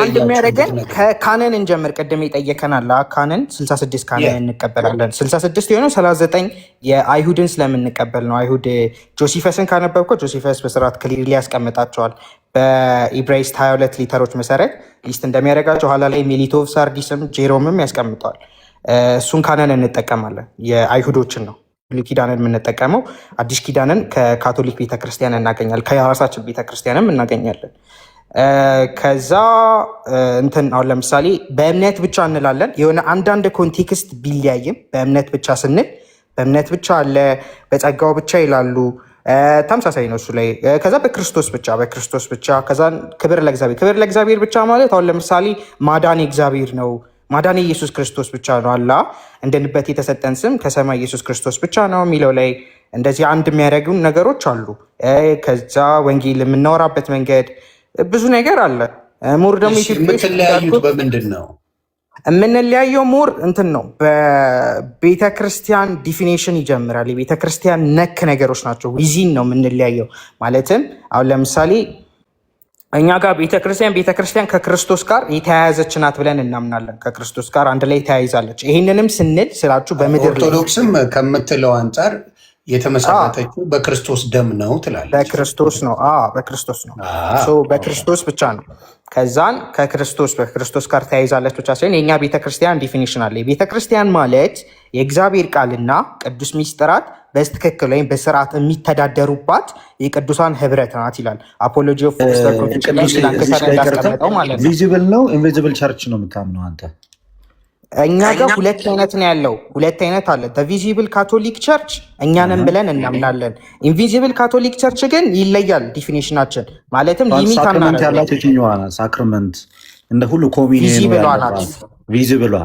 አንድ የሚያደርገን ከካነን እንጀምር። ቅድም የጠየከናል ካነን 66 ካነን እንቀበላለን። 66 የሆነው 39 የአይሁድን ስለምንቀበል ነው። አይሁድ ጆሲፈስን ካነበብከው ጆሲፈስ በስርዓት ክሊርሊ ያስቀምጣቸዋል። በኢብራይስጥ 22 ሊተሮች መሰረት ሊስት እንደሚያደርጋቸው ኋላ ላይ ሜሊቶቭ፣ ሳርዲስም ጄሮምም ያስቀምጠዋል። እሱን ካነን እንጠቀማለን። የአይሁዶችን ነው ብሉይ ኪዳንን የምንጠቀመው። አዲስ ኪዳንን ከካቶሊክ ቤተክርስቲያን እናገኛለን። ከራሳችን ቤተክርስቲያንም እናገኛለን። ከዛ እንትን አሁን ለምሳሌ በእምነት ብቻ እንላለን። የሆነ አንዳንድ ኮንቴክስት ቢለያይም በእምነት ብቻ ስንል በእምነት ብቻ አለ፣ በጸጋው ብቻ ይላሉ። ተመሳሳይ ነው እሱ ላይ። ከዛ በክርስቶስ ብቻ ከዛ ክብር ለእግዚአብሔር ብቻ ማለት አሁን ለምሳሌ ማዳን የእግዚአብሔር ነው፣ ማዳን የኢየሱስ ክርስቶስ ብቻ ነው። አላ እንድንበት የተሰጠን ስም ከሰማይ ኢየሱስ ክርስቶስ ብቻ ነው የሚለው ላይ እንደዚህ አንድ የሚያደርጉን ነገሮች አሉ። ከዛ ወንጌል የምናወራበት መንገድ ብዙ ነገር አለ። ሞር ደግሞ የምትለያዩት በምንድን ነው? የምንለያየው ሞር እንትን ነው በቤተክርስቲያን ዲፊኔሽን ይጀምራል። የቤተክርስቲያን ነክ ነገሮች ናቸው። ዊዚን ነው የምንለያየው። ማለትም አሁን ለምሳሌ እኛ ጋር ቤተክርስቲያን ከክርስቶስ ጋር የተያያዘች ናት ብለን እናምናለን። ከክርስቶስ ጋር አንድ ላይ ተያይዛለች። ይህንንም ስንል ስላችሁ በምድር ኦርቶዶክስም ከምትለው አንጻር የተመሰረተችው በክርስቶስ ደም ነው ትላለች። በክርስቶስ ነው። በክርስቶስ ብቻ ነው። ከዛን በክርስቶስ ጋር ተያይዛለች ብቻ ሳይሆን የእኛ ቤተክርስቲያን ዲፊኒሽን አለ። ቤተክርስቲያን ማለት የእግዚአብሔር ቃልና ቅዱስ ሚስጥራት በትክክል ወይም በስርዓት የሚተዳደሩባት የቅዱሳን ህብረት ናት ይላል። አፖሎጂ ኦፍ ያስቀመጠው ማለት ነው። ቪዚብል ነው ኢንቪዚብል ቸርች ነው የምታምነው አንተ? እኛ ጋር ሁለት አይነት ነው ያለው። ሁለት አይነት አለ። ቪዚብል ካቶሊክ ቸርች እኛንም ብለን እናምናለን። ኢንቪዚብል ካቶሊክ ቸርች ግን ይለያል ዲፊኒሽናችን። ማለትም ሊሚት ሳክራመንት ያላት የትኛዋ ናት? ሳክራመንት እንደ ሁሉ ኮሚኒየን ቪዚብሏ ናት። ቪዚብሏ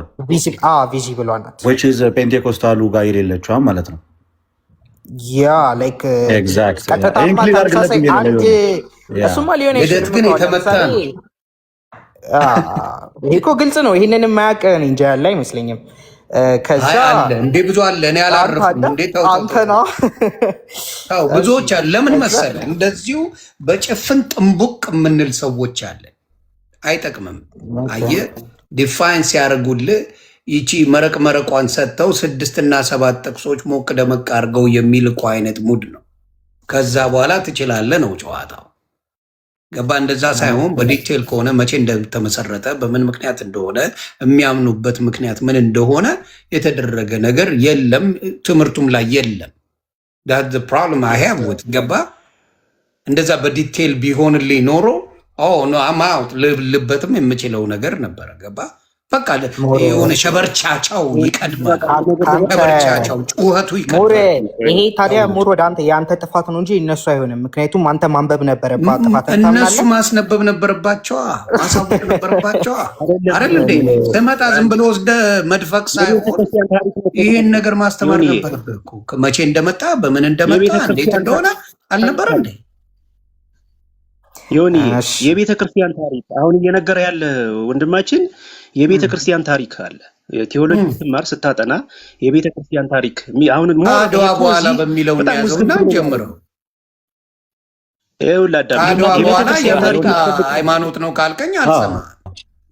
ናት። ዊች ኢዝ ፔንቴኮስታሉ ጋር የሌለችዋ ማለት ነው። ያ ላይክ ኤግዛክትሊ ቀጥታማ ኢንክሊድ ተመሳሳይ አድርገን አንድ ያ እሱማ ሊሆን ልደት አይችልም ግን እኮ የተመታ ለምሳሌ ነው። ይሄ እኮ ግልጽ ነው። ይህንን የማያውቅ እኔ እንጃ ያለ አይመስለኝም። ከዛ አይ አለ እንዴ ብዙ አለ። እኔ አላረፍኩም እንዴ ተው ተው አንተ ተው ነው ተው። ብዙዎች አለ። ለምን መሰለ እንደዚሁ በጭፍን ጥንቡቅ የምንል ሰዎች አለ። አይጠቅምም። አየህ ዲፋይን ሲያደርጉልህ ይቺ መረቅ መረቋን ሰጥተው 6 እና 7 ጥቅሶች ሞቅ ደመቅ አድርገው የሚልቁ አይነት ሙድ ነው። ከዛ በኋላ ትችላለህ ነው ጨዋታው። ገባ? እንደዛ ሳይሆን በዲቴል ከሆነ መቼ እንደተመሰረተ በምን ምክንያት እንደሆነ የሚያምኑበት ምክንያት ምን እንደሆነ የተደረገ ነገር የለም፣ ትምህርቱም ላይ የለም። ዳት ዘ ፕሮብለም አይ ሃቭ ዊት ገባ? እንደዛ በዲቴል ቢሆንልኝ ኖሮ ኖ አማውት ልበትም የምችለው ነገር ነበረ። ገባ? በቃ የሆነ ሸበርቻቻው ይቀድማል። ሸበርቻቻው ጩኸቱ ሙሬ ይቀድማል። ይሄ ታዲያ ሙር ወደ አንተ የአንተ ጥፋት ነው እንጂ እነሱ አይሆንም። ምክንያቱም አንተ ማንበብ ነበረባት ጥፋት እነሱ ማስነበብ ነበረባቸዋ፣ ማሳወቅ ነበረባቸዋ አይደል እንዴ? ስመጣ ዝም ብሎ ወስደ መድፈቅ ሳይሆን ይሄን ነገር ማስተማር ነበረብህ እኮ። መቼ እንደመጣ በምን እንደመጣ እንዴት እንደሆነ አልነበረ እንዴ? ዮኒ የቤተ ክርስቲያን ታሪክ አሁን እየነገረ ያለ ወንድማችን የቤተ ክርስቲያን ታሪክ አለ። ቴዎሎጂ ስትማር ስታጠና የቤተ ክርስቲያን ታሪክ አሁን ከአድዋ በኋላ በሚለው ያዘውና ጀምረው ከአድዋ በኋላ የመጣ ሃይማኖት ነው ካልከኝ አልሰማ።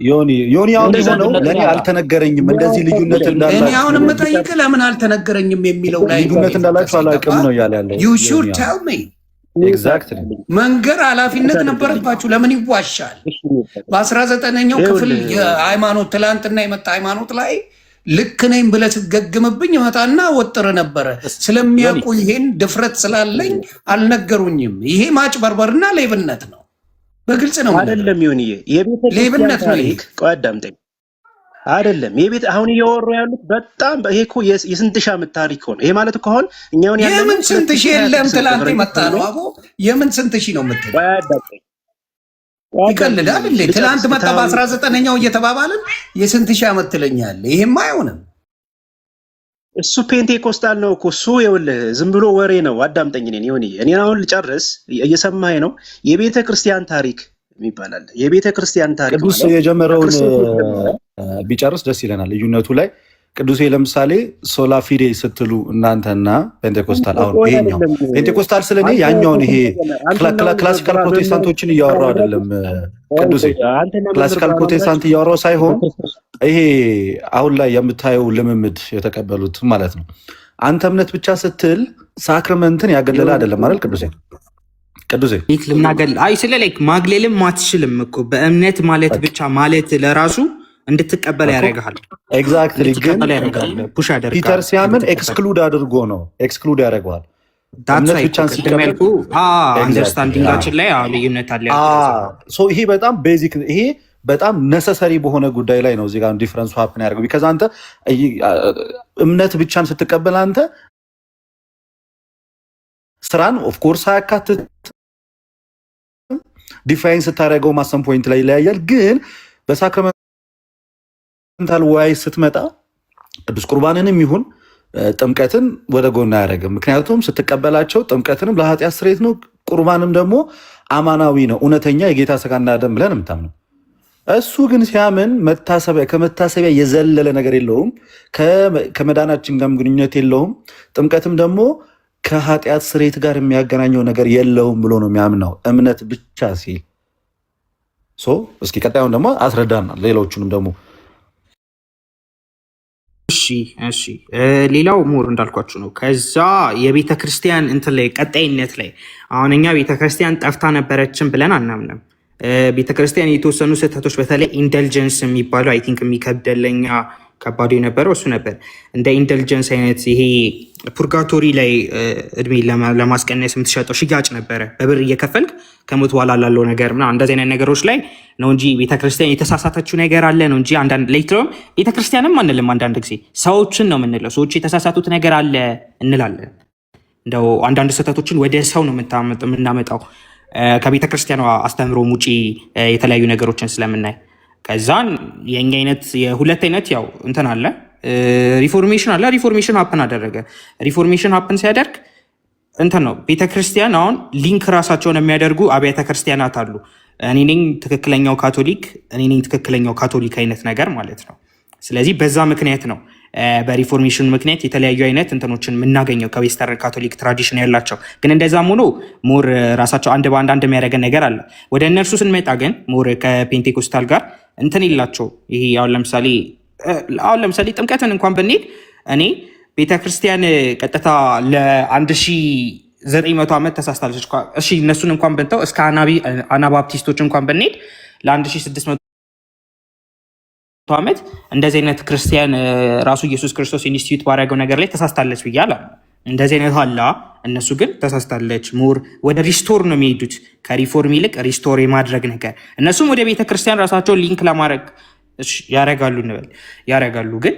ዮኒ አሁን የሆነው ለእኔ አልተነገረኝም እንደዚህ ልዩነት እንዳላችሁ። እኔ አሁን የምጠይቅ ለምን አልተነገረኝም የሚለው ላይ ልዩነት እንዳላችሁ አላውቅም ነው እያለ ያለው። you should tell me ኤግዛክትሊ መንገር ኃላፊነት ነበረባችሁ። ለምን ይዋሻል? በ19ኛው ክፍል የሃይማኖት ትላንትና የመጣ ሃይማኖት ላይ ልክ ነኝ ብለህ ስትገግምብኝ መጣና ወጥረ ነበረ። ስለሚያውቁ ይሄን ድፍረት ስላለኝ አልነገሩኝም። ይሄ ማጭበርበርና ሌብነት ነው። በግልጽ ነው አይደለም። ይሁንዬ ሌብነት ነው። ይሄ ቆይ አዳምጠኝ። አይደለም የቤት አሁን እየወሩ ያሉት በጣም ይሄ እኮ የስንት ሺህ ዓመት ታሪክ ሆነ። ይሄ ማለት እኮ አሁን እኛውን ያለው የምን ስንት ሺህ የለም ትላንት መጣ ነው አቦ። የምን ስንት ሺህ ነው የምትለው? ይቀልዳል እንዴ? ትላንት መጣ በ19ኛው እየተባባልን የስንት ሺህ ዓመት ትለኛለህ? ይሄማ አይሆንም። እሱ ፔንቴኮስታል ነው እኮ እሱ። ይኸውልህ ዝም ብሎ ወሬ ነው። አዳምጠኝ። እኔን አሁን ልጨርስ። እየሰማኸኝ ነው? የቤተ ክርስቲያን ታሪክ የሚባል አለ። የቤተ ክርስቲያን ታሪክ ቅዱስ የጀመረውን ቢጨርስ ደስ ይለናል። ልዩነቱ ላይ ቅዱሴ ለምሳሌ ሶላ ፊዴ ስትሉ እናንተና ፔንቴኮስታል፣ አሁን ይሄኛው ፔንቴኮስታል ስለኔ ያኛውን ይሄ ክላሲካል ፕሮቴስታንቶችን እያወራው አይደለም። ቅዱሴ ክላሲካል ፕሮቴስታንት እያወራው ሳይሆን ይሄ አሁን ላይ የምታየው ልምምድ የተቀበሉት ማለት ነው። አንተ እምነት ብቻ ስትል ሳክረመንትን ያገለለ አይደለም ማለት ቅዱሴ ልናገል አይ ስለ ላይክ ማግለልም አትችልም እኮ በእምነት ማለት ብቻ ማለት ለራሱ እንድትቀበል ያደርግሃል። ኤግዛክትሊ። ግን ፒተር ሲያምን ኤክስክሉድ አድርጎ ነው ኤክስክሉድ ያደርገዋል። እምነት ብቻን ሲቀበል አንደርስታንዲንጋችን ላይ ልዩነት አለ። ይሄ በጣም ቤዚክ፣ ይሄ በጣም ነሰሰሪ በሆነ ጉዳይ ላይ ነው እዚህ ጋር ዲፍረንሱ ሀፕን ያደርገው። ቢካዝ አንተ እምነት ብቻን ስትቀበል አንተ ስራን ኦፍኮርስ አያካትት ዲፋይን ስታደርገው ማሰም ፖይንት ላይ ይለያያል። ግን በሳክረመንታል ዋይ ስትመጣ ቅዱስ ቁርባንንም ይሁን ጥምቀትን ወደ ጎን አያደርግም። ምክንያቱም ስትቀበላቸው ጥምቀትንም ለኃጢአት ስርየት ነው፣ ቁርባንም ደግሞ አማናዊ ነው፣ እውነተኛ የጌታ ስጋና ደም ብለን የምታምነው። እሱ ግን ሲያምን ከመታሰቢያ የዘለለ ነገር የለውም፣ ከመዳናችን ጋርም ግንኙነት የለውም። ጥምቀትም ደግሞ ከኃጢአት ስርየት ጋር የሚያገናኘው ነገር የለውም ብሎ ነው የሚያምነው እምነት ብቻ ሲል። እስኪ ቀጣዩን ደግሞ አስረዳና ሌሎቹንም ደግሞ። እሺ ሌላው ሞር እንዳልኳችሁ ነው። ከዛ የቤተ ክርስቲያን እንትን ላይ ቀጣይነት ላይ አሁን እኛ ቤተ ክርስቲያን ጠፍታ ነበረችን ብለን አናምንም። ቤተ ክርስቲያን የተወሰኑ ስህተቶች በተለይ ኢንተልጀንስ የሚባለው አይ ቲንክ የሚከብደለኛ ከባዱ የነበረው እሱ ነበር። እንደ ኢንተልጀንስ አይነት ይሄ ፑርጋቶሪ ላይ እድሜ ለማስቀነስ የምትሸጠው ሽያጭ ነበረ። በብር እየከፈልክ ከሞት በኋላ ላለው ነገር ምናምን እንደዚህ አይነት ነገሮች ላይ ነው እንጂ ቤተክርስቲያን የተሳሳተችው ነገር አለ ነው እንጂ አንዳንድ ሌትሮም ቤተክርስቲያንም አንልም። አንዳንድ ጊዜ ሰዎችን ነው የምንለው። ሰዎች የተሳሳቱት ነገር አለ እንላለን። እንደው አንዳንድ ስህተቶችን ወደ ሰው ነው የምናመጣው ከቤተክርስቲያኗ አስተምህሮ ውጪ የተለያዩ ነገሮችን ስለምናይ። ከዛን የኛ አይነት የሁለት አይነት ያው እንትን አለ ሪፎርሜሽን አለ። ሪፎርሜሽን ሀፕን አደረገ። ሪፎርሜሽን ሀፕን ሲያደርግ እንትን ነው ቤተክርስቲያን አሁን ሊንክ ራሳቸውን የሚያደርጉ አብያተ ክርስቲያናት አሉ። እኔ ነኝ ትክክለኛው ካቶሊክ፣ እኔ ነኝ ትክክለኛው ካቶሊክ አይነት ነገር ማለት ነው። ስለዚህ በዛ ምክንያት ነው በሪፎርሜሽን ምክንያት የተለያዩ አይነት እንትኖችን የምናገኘው ከዌስተርን ካቶሊክ ትራዲሽን ያላቸው። ግን እንደዛም ሆኖ ሞር ራሳቸው አንድ በአንድ አንድ የሚያደርገን ነገር አለ። ወደ እነርሱ ስንመጣ ግን ሞር ከፔንቴኮስታል ጋር እንትን የላቸው። ይሄ አሁን ለምሳሌ ጥምቀትን እንኳን ብንሄድ እኔ ቤተክርስቲያን ቀጥታ ለ1900 ዓመት ተሳስታለች። እሺ እነሱን እንኳን ብንተው እስከ አናባፕቲስቶች እንኳን ብንሄድ ለ1600 ዓመት እንደዚህ አይነት ክርስቲያን ራሱ ኢየሱስ ክርስቶስ ኢንስቲትዩት ባደረገው ነገር ላይ ተሳስታለች ብያለ። እንደዚህ አይነት አላ እነሱ ግን ተሳስታለች። ሞር ወደ ሪስቶር ነው የሚሄዱት ከሪፎርም ይልቅ ሪስቶር የማድረግ ነገር። እነሱም ወደ ቤተክርስቲያን ራሳቸውን ሊንክ ለማድረግ ያረጋሉ እንበል ያረጋሉ። ግን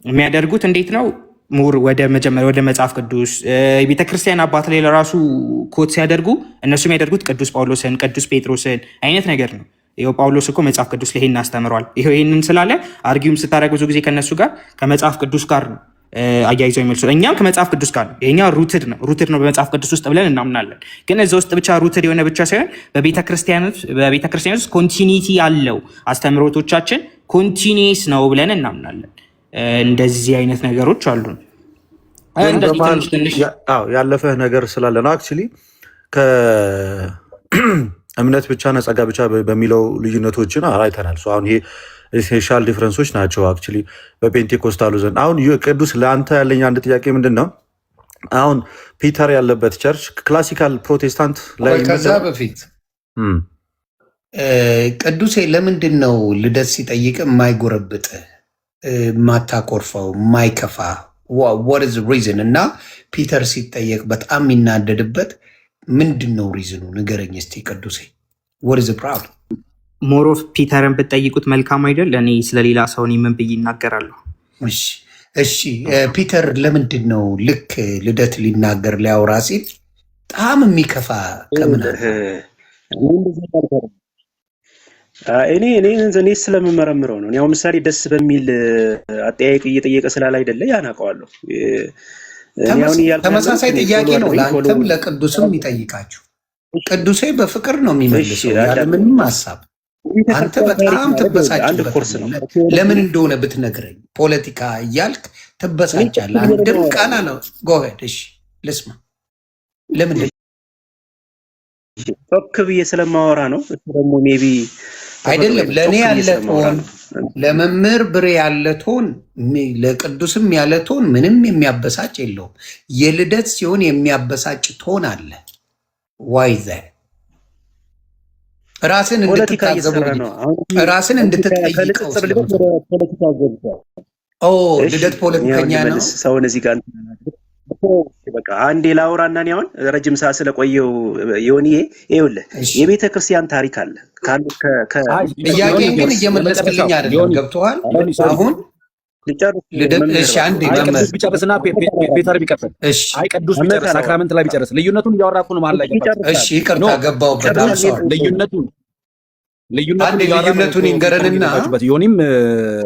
የሚያደርጉት እንዴት ነው? ሙር ወደ መጀመሪያ ወደ መጽሐፍ ቅዱስ የቤተክርስቲያን አባት ላይ ለራሱ ኮት ሲያደርጉ እነሱ የሚያደርጉት ቅዱስ ጳውሎስን ቅዱስ ጴጥሮስን አይነት ነገር ነው። ይኸው ጳውሎስ እኮ መጽሐፍ ቅዱስ ላይ ይሄን አስተምሯል። ይሄንን ስላለ አርጊውም ስታደርግ ብዙ ጊዜ ከነሱ ጋር ከመጽሐፍ ቅዱስ ጋር ነው አያይዘው የሚመልሱ። እኛም ከመጽሐፍ ቅዱስ ጋር ነው። ይሄኛ ሩትድ ነው በመጽሐፍ ቅዱስ ውስጥ ብለን እናምናለን። ግን እዛ ውስጥ ብቻ ሩትድ የሆነ ብቻ ሳይሆን በቤተክርስቲያን ውስጥ ኮንቲኒቲ ያለው አስተምሮቶቻችን ኮንቲኒስ ነው ብለን እናምናለን። እንደዚህ አይነት ነገሮች አሉ። ያለፈህ ነገር ስላለ ነው። አክቹዋሊ ከእምነት ብቻ ጸጋ ብቻ በሚለው ልዩነቶችን አይተናል። አሁን ይሄ ኤሴንሻል ዲፍረንሶች ናቸው አክቹዋሊ በፔንቴኮስታሉ ዘንድ። አሁን ቅዱስ ለአንተ ያለኝ አንድ ጥያቄ ምንድን ነው? አሁን ፒተር ያለበት ቸርች ክላሲካል ፕሮቴስታንት ላይ ከዛ በፊት ቅዱሴ ለምንድን ነው ልደት ሲጠይቅ የማይጎረብጥ ማታኮርፈው ማይከፋ what is the reason? እና ፒተር ሲጠየቅ በጣም የሚናደድበት ምንድን ነው ሪዝኑ? ንገረኝ እስቲ ቅዱሴ። what is the problem? ሞር ኦፍ ፒተርን ብትጠይቁት መልካም አይደል? እኔ ስለሌላ ሰው ምን ብዬ ይናገራለሁ? እሺ ፒተር ለምንድን ነው ልክ ልደት ሊናገር ሊያወራ ሲል በጣም የሚከፋ ከምን እኔ ስለምመረምረው ነው። ያው ምሳሌ ደስ በሚል አጠያየቅ እየጠየቀ ስላለ አይደለ ያናቀዋለሁ። ተመሳሳይ ጥያቄ ነው ለአንተም ለቅዱስም ይጠይቃችሁ። ቅዱሴ በፍቅር ነው የሚመልሰው ያለምንም ሀሳብ። አንተ በጣም ትበሳጭበት ለምን እንደሆነ ብትነግረኝ። ፖለቲካ እያልክ ትበሳጫለህ። አንድም ቃል አለው ጎሄድ። እሺ ልስማ። ለምን ቶክ ብዬ ስለማወራ ነው። እሱ ደግሞ ሜቢ አይደለም ለእኔ ያለ ቶን፣ ለመምህር ብሬ ያለ ቶን፣ ለቅዱስም ያለ ቶን ምንም የሚያበሳጭ የለውም። የልደት ሲሆን የሚያበሳጭ ቶን አለ። ዋይዘ ራስን እንድትታዘቡ ራስን እንድትጠይቀው ልደት ፖለቲከኛ ነው። ሰውን እዚህ ጋር በቃ አንዴ ላውራና እኔ አሁን ረጅም ሰዓት ስለቆየው ይሁንዬ ይኸውልህ የቤተ ክርስቲያን ታሪክ አለ ጥያቄ ግን እየመለስክልኝ አይደለም። ገብቶሃል? አሁን ቅዱስ ቢጨርስና ፔተር ቢቀጥል ቅዱስ ቢጨርስ ሳክራመንት ላይ ቢጨርስ ልዩነቱን እያወራ እኮ ነው ማለት ላይ ገባ። እሺ ይቅርታ ገባሁበት። ልዩነቱን ይንገረንና ዮኒም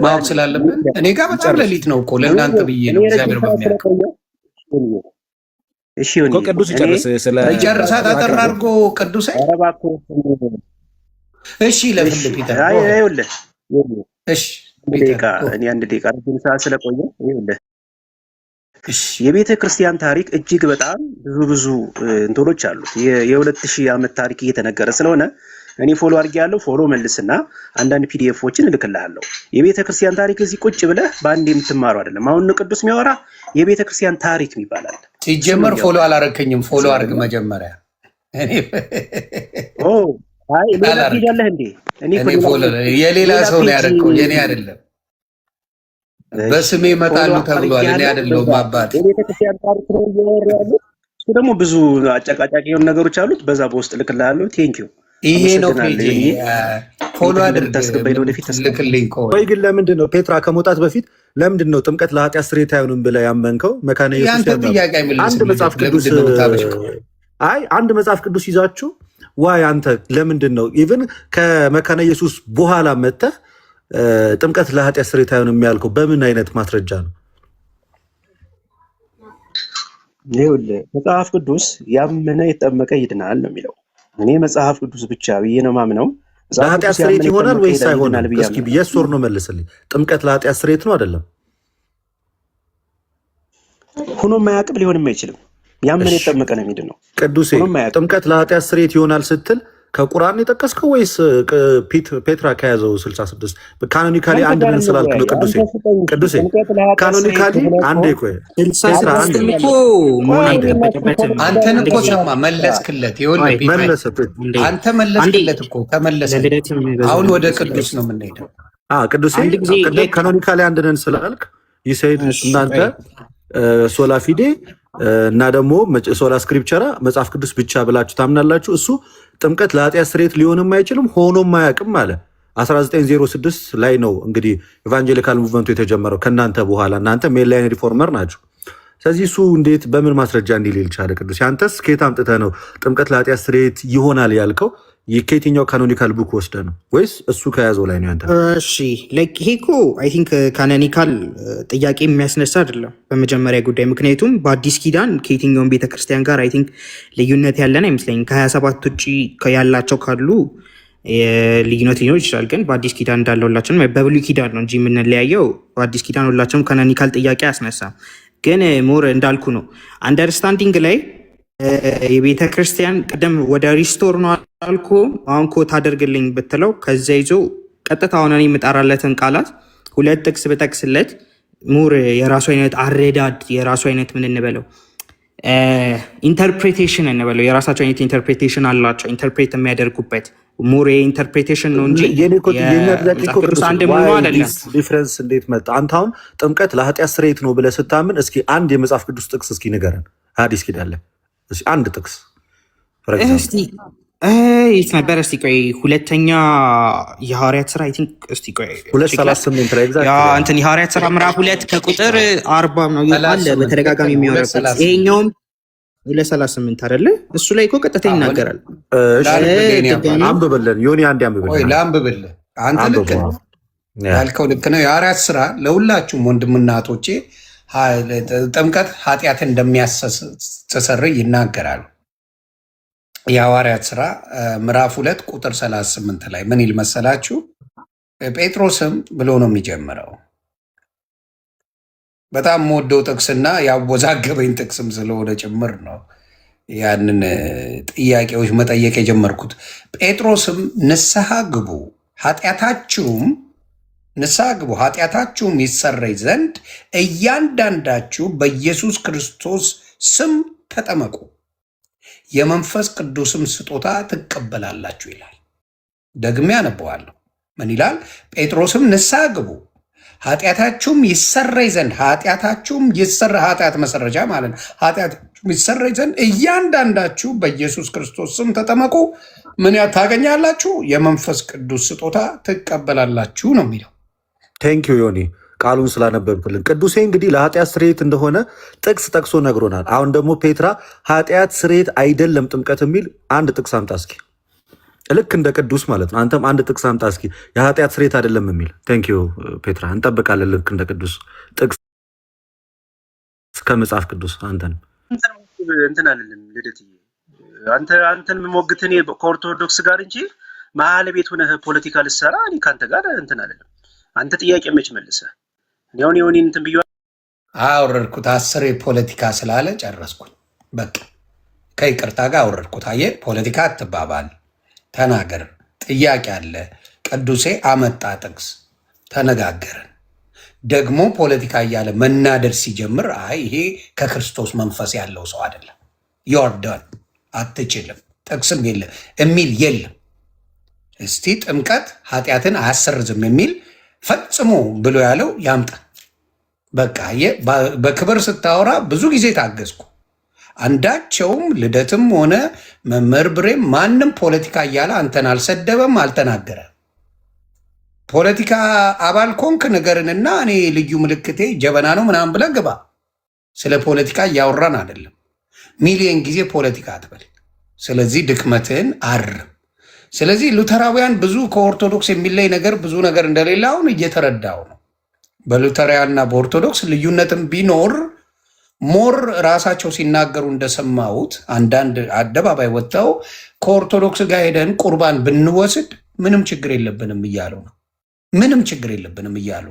ማወቅ ስላለብን እኔ ጋር በጣም ሌሊት ነው እኮ ለእናንተ ብዬ ነው። እግዚአብሔር በሚያውቀው እሺ ዮኒ ቅዱስ ይጨርስ ይጨርሳት አጠር አድርጎ ቅዱስ እሺ ለፍል ፒተር ይኸውልህ እሺ እኔ አንድ ደቂቃ ረጅም ሰዓት ስለቆየ ይኸውልህ የቤተ ክርስቲያን ታሪክ እጅግ በጣም ብዙ እንትኖች አሉት። የ2000 ዓመት ታሪክ እየተነገረ ስለሆነ እኔ ፎሎ አድርጌያለሁ። ፎሎ መልስና አንዳንድ ፒዲኤፎችን እልክልሃለሁ። የቤተ ክርስቲያን ታሪክ እዚህ ቁጭ ብለህ በአንድ የምትማሩ አይደለም። አሁን ቅዱስ የሚያወራ የቤተ ክርስቲያን ታሪክ ይባላል። ሲጀመር ፎሎ አላረከኝም። ፎሎ አድርግ መጀመሪያ። አይ ሌላ ትይዛለህ እንዴ? እኔ ፎሎ የሌላ ሰው ነው ያደረገው፣ የኔ አይደለም። በስሜ መጣሉ ተብሏል። እኔ አይደለሁም አባት። የቤተ ክርስቲያን ታሪክ ነው እያወራ ያለው። እሱ ደግሞ ብዙ አጨቃጫቂ የሆኑ ነገሮች አሉት። በዛ በውስጥ እልክልሃለሁ። ቴንኪው። ይሄ ነው ፔጅ። ፎሎ አድርግ ታስገባኝ ነው ወደፊት ልክልኝ። ወይ ግን ለምንድን ነው ፔትራ ከመውጣት በፊት ለምንድን ነው ጥምቀት ለኃጢአት ስርየት አይሆንም ብለህ ያመንከው? መካነ ኢየሱስ አንድ መጽሐፍ ቅዱስ አንድ መጽሐፍ ቅዱስ ይዛችሁ ዋይ አንተ ለምንድን ነው ኢቭን ከመካነ ኢየሱስ በኋላ መጥተህ ጥምቀት ለኃጢአት ስርየት አይሆንም የሚያልከው በምን አይነት ማስረጃ ነው? ይኸውልህ መጽሐፍ ቅዱስ ያመነ የተጠመቀ ይድናል ነው የሚለው። እኔ መጽሐፍ ቅዱስ ብቻ ብዬ ነው ማምነው። መጽሐፍ ለኃጢአት ቅዱስ ስርየት ያመነ ይሆናል የተጠመቀ ወይስ አይሆንም? ይድናል ብዬ እስኪ አምናለሁ። የስ ኦር ኖ መልስልኝ። ጥምቀት ለኃጢአት ስርየት ነው አይደለም? ሆኖም አያውቅም፣ ሊሆንም አይችልም። ያመነ የተጠመቀ ነው የሚድነው። ቅዱሴ ሆኖም አያውቅም። ጥምቀት ለኃጢአት ስርየት ይሆናል ስትል ከቁርአን የጠቀስከው ወይስ ፔትራ ከያዘው 66 ካኖኒካሊ አንድ ነን ስላልክ ነው? ቅዱሴ ካኖኒካሊ አንዴ ቆይ አንተን እኮ ሰማ መለስክለት። አንተ መለስክለት እኮ ተመለሰ። አሁን ወደ ቅዱስ ነው የምንሄደው። ቅዱሴ ቅድም ካኖኒካሊ አንድ ነን ስላልክ ይሰይድ እናንተ ሶላ ፊዴ እና ደግሞ ሶላ ስክሪፕቸራ መጽሐፍ ቅዱስ ብቻ ብላችሁ ታምናላችሁ። እሱ ጥምቀት ለኃጢአት ስርየት ሊሆንም አይችልም ሆኖም አያውቅም አለ። 1906 ላይ ነው እንግዲህ ኢቫንጀሊካል ሙቭመንቱ የተጀመረው ከእናንተ በኋላ። እናንተ ሜንላይን ሪፎርመር ናቸው። ስለዚህ እሱ እንዴት በምን ማስረጃ እንዲህ ሊል ቻለ? ቅዱስ ያንተስ ከየት አምጥተህ ነው ጥምቀት ለኃጢአት ስርየት ይሆናል ያልከው? ከየትኛው ካኖኒካል ቡክ ወስደ ነው ወይስ እሱ ከያዘው ላይ ነው ያንተ? እሺ ይሄ እኮ አይ ቲንክ ካኖኒካል ጥያቄ የሚያስነሳ አይደለም በመጀመሪያ ጉዳይ። ምክንያቱም በአዲስ ኪዳን ከየትኛውም ቤተክርስቲያን ጋር አይ ቲንክ ልዩነት ያለን አይመስለኝም። ከ27 ውጭ ያላቸው ካሉ ልዩነት ሊኖር ይችላል። ግን በአዲስ ኪዳን እንዳለ ሁላችንም በብሉይ ኪዳን ነው እንጂ የምንለያየው። በአዲስ ኪዳን ሁላችንም ካኖኒካል ጥያቄ አያስነሳም። ግን ሞር እንዳልኩ ነው አንደርስታንዲንግ ላይ የቤተ ክርስቲያን ቅደም ወደ ሪስቶር ነው አልኩ። አሁን ኮት አደርግልኝ ብትለው ከዚያ ይዞ ቀጥታ አሁን እኔ የምጠራለትን ቃላት ሁለት ጥቅስ ብጠቅስለት ሙር የራሱ አይነት አረዳድ የራሱ አይነት ምን እንበለው ኢንተርፕሬቴሽን እንበለው የራሳቸው አይነት ኢንተርፕሬቴሽን አላቸው። ኢንተርፕሬት የሚያደርጉበት ሙር ኢንተርፕሬቴሽን ነው እንጂ ቅዱስ አንድ ምኑ አይደለም። ዲፍረንስ እንዴት መጣ? አንተ አሁን ጥምቀት ለኃጢአት ስርየት ነው ብለህ ስታምን እስኪ አንድ የመጽሐፍ ቅዱስ ጥቅስ እስኪ ንገረን። ሐዲስ ኪዳን ላይ አንድ ጥቅስ የት ነበር? እስቲ ቆይ ሁለተኛ የሐዋርያት ስራ አይ ቲንክ እስቲ ቆይ 2:38 ላይ እንትን የሐዋርያት ስራ ምዕራፍ 2 ከቁጥር 40 ነው ይላል በተደጋጋሚ የሚያወራበት። ይሄኛውም 2:38 አይደለ? እሱ ላይ እኮ ቀጥታ ይናገራል። አንብብልን ዮኒ፣ አንዴ አንብብልን። ላንብብልን። አንተ ልክ ያልከው ልክ ነው። የሐዋርያት ስራ ለሁላችሁም ወንድምና እህቶቼ ጥምቀት ኃጢአትን እንደሚያስተሰርይ ይናገራሉ። የሐዋርያት ስራ ምዕራፍ 2 ቁጥር 38 ላይ ምን ይል መሰላችሁ? ጴጥሮስም ብሎ ነው የሚጀምረው። በጣም የምወደው ጥቅስና ያወዛገበኝ ጥቅስም ስለሆነ ጭምር ነው ያንን ጥያቄዎች መጠየቅ የጀመርኩት። ጴጥሮስም ንስሐ ግቡ ኃጢአታችሁም ይሰረይ ዘንድ እያንዳንዳችሁ በኢየሱስ ክርስቶስ ስም ተጠመቁ፣ የመንፈስ ቅዱስም ስጦታ ትቀበላላችሁ ይላል። ደግሜ ያነበዋለሁ። ምን ይላል? ጴጥሮስም ንስሐ ግቡ ኃጢአታችሁም ይሰረይ ዘንድ ኃጢአት መሰረጃ ማለት ነው። ኃጢአታችሁም ይሰረይ ዘንድ እያንዳንዳችሁ በኢየሱስ ክርስቶስ ስም ተጠመቁ፣ ምን ታገኛላችሁ? የመንፈስ ቅዱስ ስጦታ ትቀበላላችሁ ነው የሚለው። ቴንኪዩ ዮኒ ቃሉን ስላነበብክልን። ቅዱሴ እንግዲህ ለኃጢአት ስርየት እንደሆነ ጥቅስ ጠቅሶ ነግሮናል። አሁን ደግሞ ፔትራ ኃጢአት ስርየት አይደለም ጥምቀት የሚል አንድ ጥቅስ አምጣ እስኪ። ልክ እንደ ቅዱስ ማለት ነው። አንተም አንድ ጥቅስ አምጣ እስኪ የኃጢአት ስርየት አይደለም የሚል። ቴንኪዩ ፔትራ፣ እንጠብቃለን። ልክ እንደ ቅዱስ ጥቅስ ከመጽሐፍ ቅዱስ አንተን እንትን አልልም ልደትዬ፣ አንተን የምሞግት እኔ ከኦርቶዶክስ ጋር እንጂ መሀል ቤት ሆነህ ፖለቲካ ልሰራ እኔ ከአንተ ጋር እንትን አልልም። አንተ ጥያቄ መች መልሰህ እኔውን የሆነ እንትን ብዬ አወረድኩት። 10 ፖለቲካ ስላለ ጨረስኩኝ። በቃ ከይቅርታ ጋር አወረድኩት። አየህ ፖለቲካ አትባባል፣ ተናገር። ጥያቄ አለ። ቅዱሴ አመጣ ጥቅስ፣ ተነጋገርን። ደግሞ ፖለቲካ እያለ መናደድ ሲጀምር አይ ይሄ ከክርስቶስ መንፈስ ያለው ሰው አይደለም፣ ዮርዳን አትችልም፣ ጥቅስም የለም የሚል የለም። እስቲ ጥምቀት ኃጢአትን አያሰርዝም የሚል ፈጽሞ ብሎ ያለው ያምጣ። በቃ በክብር ስታወራ ብዙ ጊዜ ታገዝኩ። አንዳቸውም ልደትም ሆነ መምህር ብሬም ማንም ፖለቲካ እያለ አንተን አልሰደበም፣ አልተናገረ። ፖለቲካ አባል ኮንክ ነገርንና እኔ ልዩ ምልክቴ ጀበና ነው ምናምን ብለህ ግባ። ስለ ፖለቲካ እያወራን አይደለም። ሚሊየን ጊዜ ፖለቲካ አትበል። ስለዚህ ድክመትህን አርም። ስለዚህ ሉተራውያን ብዙ ከኦርቶዶክስ የሚለይ ነገር ብዙ ነገር እንደሌለ አሁን እየተረዳው ነው። በሉተራውያንና በኦርቶዶክስ ልዩነትም ቢኖር ሞር ራሳቸው ሲናገሩ እንደሰማሁት አንዳንድ አደባባይ ወጥተው ከኦርቶዶክስ ጋር ሄደን ቁርባን ብንወስድ ምንም ችግር የለብንም እያሉ ነው። ምንም ችግር የለብንም እያሉ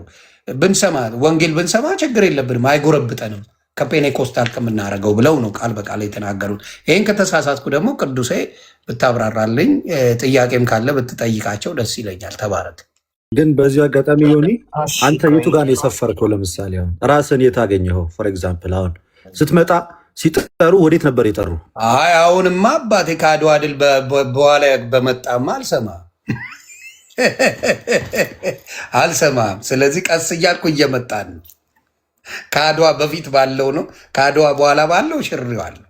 ብንሰማ ወንጌል ብንሰማ ችግር የለብንም አይጎረብጠንም ከፔኔኮስታል ከምናደርገው ብለው ነው ቃል በቃል የተናገሩት። ይህን ከተሳሳትኩ ደግሞ ቅዱሴ ብታብራራልኝ፣ ጥያቄም ካለ ብትጠይቃቸው ደስ ይለኛል። ተባረክ። ግን በዚሁ አጋጣሚ ዮኒ አንተ የቱ ጋር ነው የሰፈርከው? ለምሳሌ አሁን ራስን የት አገኘኸው? ፎር ኤግዛምፕል አሁን ስትመጣ ሲጠሩ ወዴት ነበር የጠሩ? አይ አሁንማ አባቴ ከአድዋ ድል በኋላ በመጣማ አልሰማም። ስለዚህ ቀስ እያልኩ እየመጣን ነው። ከአድዋ በፊት ባለው ነው፣ ከአድዋ በኋላ ባለው ሽሬዋለሁ።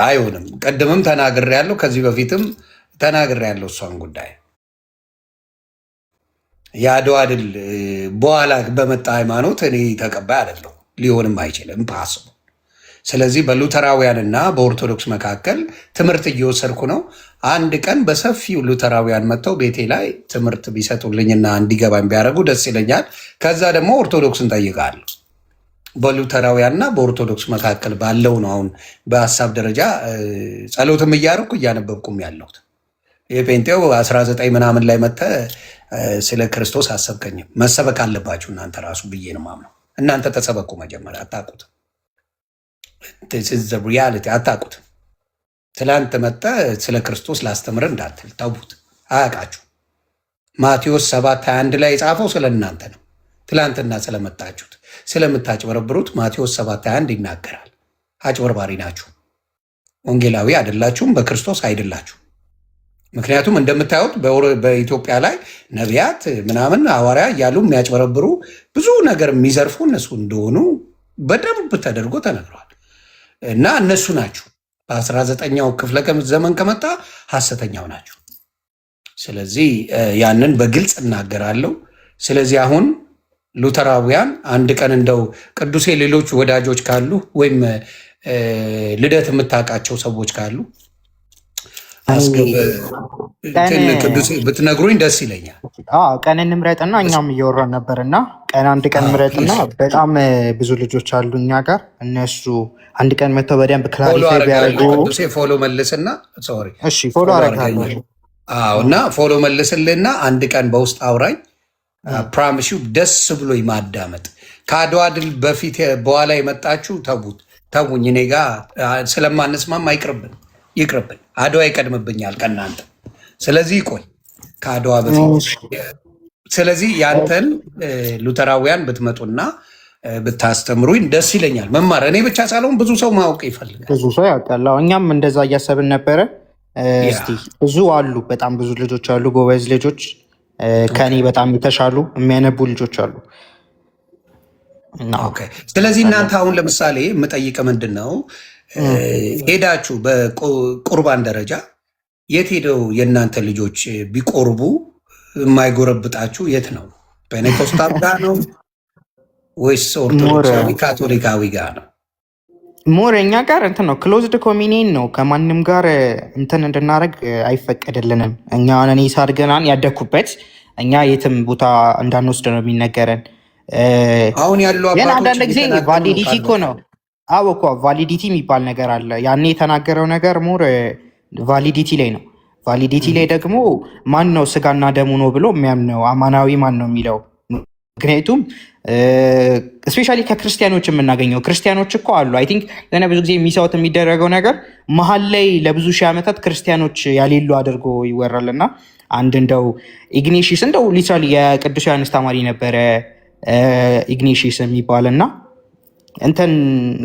አይሆንም። ቅድምም ተናግሬያለሁ፣ ከዚህ በፊትም ተናግሬያለሁ። እሷን ጉዳይ የአድዋ ድል በኋላ በመጣ ሃይማኖት እኔ ተቀባይ አይደለሁም፣ ሊሆንም አይችልም ፓስቡ። ስለዚህ በሉተራውያንና በኦርቶዶክስ መካከል ትምህርት እየወሰድኩ ነው። አንድ ቀን በሰፊው ሉተራውያን መጥተው ቤቴ ላይ ትምህርት ቢሰጡልኝና እንዲገባኝ ቢያደርጉ ደስ ይለኛል። ከዛ ደግሞ ኦርቶዶክስን ጠይቃለሁ። በሉተራውያንና በኦርቶዶክስ መካከል ባለው ነው አሁን በሀሳብ ደረጃ ጸሎትም እያደረኩ እያነበብኩም ያለሁት። የጴንጤው 19 ምናምን ላይ መጥተህ ስለ ክርስቶስ አሰብከኝም። መሰበክ አለባችሁ እናንተ ራሱ ብዬ ነው የማምነው። እናንተ ተሰበኩ መጀመሪያ። አታውቁትም፣ ሪያሊቲ አታውቁትም። ትላንት መጥተህ ስለ ክርስቶስ ላስተምር እንዳትል ተዉት፣ አያውቃችሁ። ማቴዎስ 7:21 ላይ የጻፈው ስለ እናንተ ነው። ትላንትና ስለመጣችሁት ስለምታጭበረብሩት ማቴዎስ 7:21 ይናገራል። አጭበርባሪ ናችሁ፣ ወንጌላዊ አይደላችሁም፣ በክርስቶስ አይደላችሁ። ምክንያቱም እንደምታዩት በኢትዮጵያ ላይ ነቢያት ምናምን ሐዋርያ እያሉ የሚያጭበረብሩ ብዙ ነገር የሚዘርፉ እነሱ እንደሆኑ በደንብ ተደርጎ ተነግረዋል። እና እነሱ ናችሁ በ19ኛው ክፍለ ዘመን ከመጣ ሐሰተኛው ናችሁ። ስለዚህ ያንን በግልጽ እናገራለሁ። ስለዚህ አሁን ሉተራውያን አንድ ቀን እንደው ቅዱሴ ሌሎች ወዳጆች ካሉ ወይም ልደት የምታውቃቸው ሰዎች ካሉ ቅዱሴ ብትነግሩኝ ደስ ይለኛል። ቀን እንምረጥና እኛም እየወራን ነበር እና ቀን አንድ ቀን ምረጥና በጣም ብዙ ልጆች አሉ እኛ ጋር እነሱ አንድ ቀን መጥተው በደንብ ክላሪፋይ ቢያደርጉ ፎሎ መልስና ፎሎ አረጋለሁ እና ፎሎ መልስልና አንድ ቀን በውስጥ አውራኝ። ፕራሚስ ዩ ደስ ብሎ ማዳመጥ። ከአድዋ ድል በፊት በኋላ የመጣችሁ ተውኝ። እኔ ጋ ስለማንስማማ ይቅርብን። አድዋ ይቀድምብኛል ከእናንተ። ስለዚህ ይቆይ ከአድዋ በፊት። ስለዚህ ያንተን ሉተራውያን ብትመጡና ብታስተምሩኝ ደስ ይለኛል። መማር እኔ ብቻ ሳልሆን ብዙ ሰው ማወቅ ይፈልጋል። ብዙ ሰው ያውቃል። እኛም እንደዛ እያሰብን ነበረ። እስቲ ብዙ አሉ፣ በጣም ብዙ ልጆች አሉ፣ ጎበዝ ልጆች፣ ከኔ በጣም የተሻሉ የሚያነቡ ልጆች አሉ። ስለዚህ እናንተ አሁን ለምሳሌ የምጠይቀ ምንድን ነው ሄዳችሁ በቁርባን ደረጃ የት ሄደው የእናንተ ልጆች ቢቆርቡ የማይጎረብጣችሁ የት ነው? ፔኔኮስታል ጋር ነው ወይስ ኦርቶዶክሳዊ ካቶሊካዊ ጋር ነው? ሞር እኛ ጋር እንትን ነው፣ ክሎዝድ ኮሚኒየን ነው። ከማንም ጋር እንትን እንድናደርግ አይፈቀድልንም። እኛ እኔ ሳድገናን ያደግኩበት እኛ የትም ቦታ እንዳንወስድ ነው የሚነገረን። አሁን ያሉ ግን አንዳንድ ጊዜ ቫሊዲቲ እኮ ነው። አዎ እኮ ቫሊዲቲ የሚባል ነገር አለ። ያኔ የተናገረው ነገር ሞር ቫሊዲቲ ላይ ነው። ቫሊዲቲ ላይ ደግሞ ማን ነው ስጋና ደሙ ነው ብሎ የሚያምነው አማናዊ ማን ነው የሚለው። ምክንያቱም እስፔሻሊ ከክርስቲያኖች የምናገኘው ክርስቲያኖች እኮ አሉ። አይ ቲንክ ለእኔ ብዙ ጊዜ የሚሰውት የሚደረገው ነገር መሀል ላይ ለብዙ ሺህ ዓመታት ክርስቲያኖች ያሌሉ አድርጎ ይወራል። እና አንድ እንደው ኢግኔሽስ እንደው ሊትራሊ የቅዱስ ዮሐንስ ተማሪ ነበረ ኢግኔሽስ የሚባል እና እንትን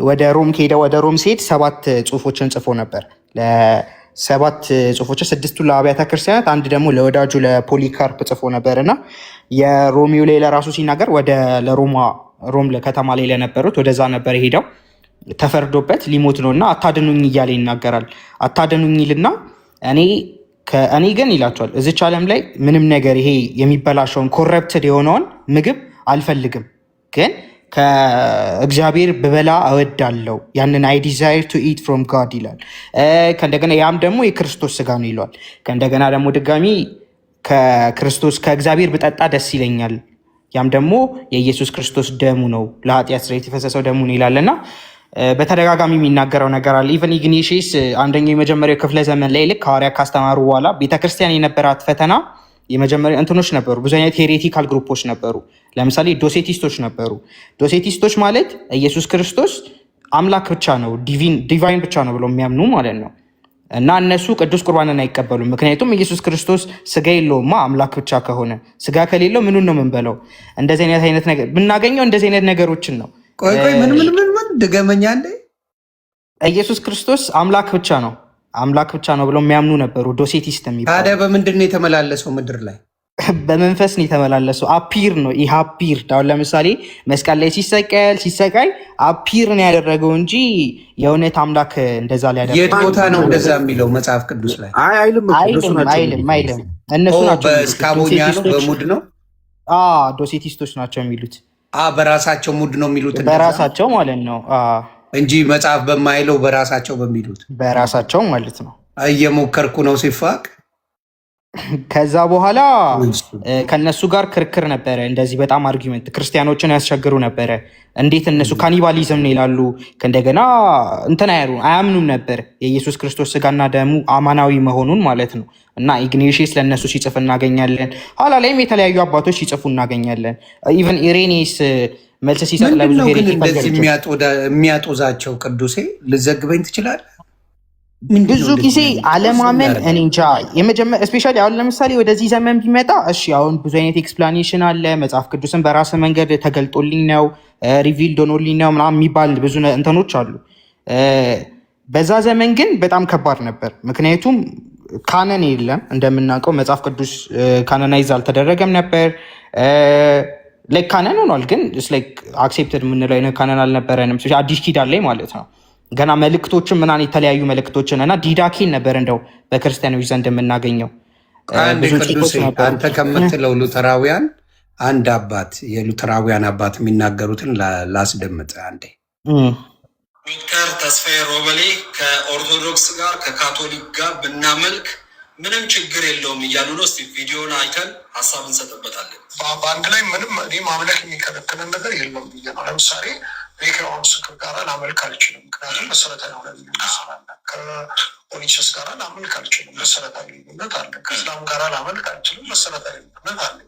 ወደ ሮም ከሄደ ወደ ሮም ሲሄድ 7 ጽሁፎችን ጽፎ ነበር። ለ7 ጽሁፎች 6ቱ ለአብያተ ክርስቲያናት፣ አንድ ደግሞ ለወዳጁ ለፖሊካርፕ ጽፎ ነበር እና የሮሚው ላይ ለራሱ ሲናገር ወደ ሮም ከተማ ላይ ለነበሩት ወደዛ ነበር ሄደው ተፈርዶበት ሊሞት ነው እና አታድኑኝ እያለ ይናገራል። አታድኑኝ ይልና እኔ ግን ይላቸዋል እዚች ዓለም ላይ ምንም ነገር ይሄ የሚበላሸውን ኮረፕትድ የሆነውን ምግብ አልፈልግም፣ ግን ከእግዚአብሔር ብበላ እወዳለሁ። ያንን አይ ዲዛይር ቱ ኢት ፍሮም ጋድ ይላል። ከእንደገና ያም ደግሞ የክርስቶስ ስጋ ነው ይለዋል። ከእንደገና ደግሞ ድጋሚ ከክርስቶስ ከእግዚአብሔር ብጠጣ ደስ ይለኛል ያም ደግሞ የኢየሱስ ክርስቶስ ደሙ ነው፣ ለኃጢአት ስርየት የፈሰሰው ደሙ ነው ይላልና በተደጋጋሚ የሚናገረው ነገር አለ። ኢቨን ኢግኒሺየስ አንደኛው የመጀመሪያው ክፍለ ዘመን ላይ ልክ ሐዋርያት ካስተማሩ በኋላ ቤተክርስቲያን የነበራት ፈተና የመጀመሪያ እንትኖች ነበሩ። ብዙ አይነት ሄሬቲካል ግሩፖች ነበሩ። ለምሳሌ ዶሴቲስቶች ነበሩ። ዶሴቲስቶች ማለት ኢየሱስ ክርስቶስ አምላክ ብቻ ነው፣ ዲቫይን ብቻ ነው ብለው የሚያምኑ ማለት ነው። እና እነሱ ቅዱስ ቁርባንን አይቀበሉም። ምክንያቱም ኢየሱስ ክርስቶስ ስጋ የለውማ አምላክ ብቻ ከሆነ ስጋ ከሌለው ምኑን ነው የምንበለው? እንደዚህ አይነት ነገር ብናገኘው እንደዚህ አይነት ነገሮችን ነው። ቆይ ምን ድገመኛ እንዴ? ኢየሱስ ክርስቶስ አምላክ ብቻ ነው ብለው የሚያምኑ ነበሩ ዶሴቲስት የሚባሉ። ታዲያ በምንድን ነው የተመላለሰው ምድር ላይ? በመንፈስ ነው የተመላለሰው። አፒር ነው ይህ አፒር። አሁን ለምሳሌ መስቀል ላይ ሲሰቃይ አፒር ነው ያደረገው እንጂ የእውነት አምላክ እንደዛ ሊያደርግ። የት ቦታ ነው እንደዛ የሚለው መጽሐፍ ቅዱስ ላይ? አይልም። እነሱ ናቸው። በስካቦኛ ነው በሙድ ነው ዶሴቲስቶች ናቸው የሚሉት። በራሳቸው ሙድ ነው የሚሉት፣ በራሳቸው ማለት ነው እንጂ መጽሐፍ በማይለው በራሳቸው በሚሉት በራሳቸው ማለት ነው። እየሞከርኩ ነው ሲፋቅ። ከዛ በኋላ ከነሱ ጋር ክርክር ነበረ። እንደዚህ በጣም አርጊመንት ክርስቲያኖችን ያስቸግሩ ነበረ። እንዴት እነሱ ካኒባሊዝም ነው ይላሉ። ከእንደገና እንትን አያምኑም ነበር የኢየሱስ ክርስቶስ ስጋና ደሙ አማናዊ መሆኑን ማለት ነው። እና ኢግኒሺየስ ለእነሱ ሲጽፍ እናገኛለን። ኋላ ላይም የተለያዩ አባቶች ሲጽፉ እናገኛለን። ኢቨን ኢሬኔስ መልስ ሲሰጥ ለብዙ እንደዚህ የሚያጦዛቸው ቅዱሴ ልዘግበኝ ትችላለህ? ብዙ ጊዜ አለማመን እኔ እንጃ። የመጀመሪያ ስፔሻሊ አሁን ለምሳሌ ወደዚህ ዘመን ቢመጣ እሺ፣ አሁን ብዙ አይነት ኤክስፕላኔሽን አለ። መጽሐፍ ቅዱስን በራስ መንገድ ተገልጦልኝ ነው ሪቪልድ ሆኖልኝ ነው ምናምን የሚባል ብዙ እንትኖች አሉ። በዛ ዘመን ግን በጣም ከባድ ነበር። ምክንያቱም ካነን የለም እንደምናውቀው፣ መጽሐፍ ቅዱስ ካነናይዝ አልተደረገም ነበር። ላይክ ካነን ሆኗል፣ ግን አክሴፕትድ የምንለው አይነት ካነን አልነበረንም። አዲስ ኪዳን ላይ ማለት ነው። ገና መልእክቶችን ምናምን የተለያዩ መልእክቶችን እና ዲዳኬን ነበር እንደው በክርስቲያኖች ዘንድ የምናገኘው። አንተ ከምትለው ሉተራውያን አንድ አባት የሉተራውያን አባት የሚናገሩትን ላስደምጥ አንዴ። ዶክተር ተስፋዬ ሮበሌ ከኦርቶዶክስ ጋር ከካቶሊክ ጋር ብናመልክ ምንም ችግር የለውም እያሉ ነው። እስቲ ቪዲዮን አይተን ሀሳብ እንሰጥበታለን። በአንድ ላይ ምንም እኔ ማምለክ የሚከለክለን ነገር የለም ብዬ ነው። ለምሳሌ ከየሆዋ ምስክር ጋር ላመልክ አልችልም፣ ምክንያቱም መሰረታዊ ሆነ ልዩነት ስላለ። ከኦኒቸስ ጋር ላመልክ አልችልም፣ መሰረታዊ ልዩነት አለ። ከእስላም ጋር ላመልክ አልችልም፣ መሰረታዊ ልዩነት አለ።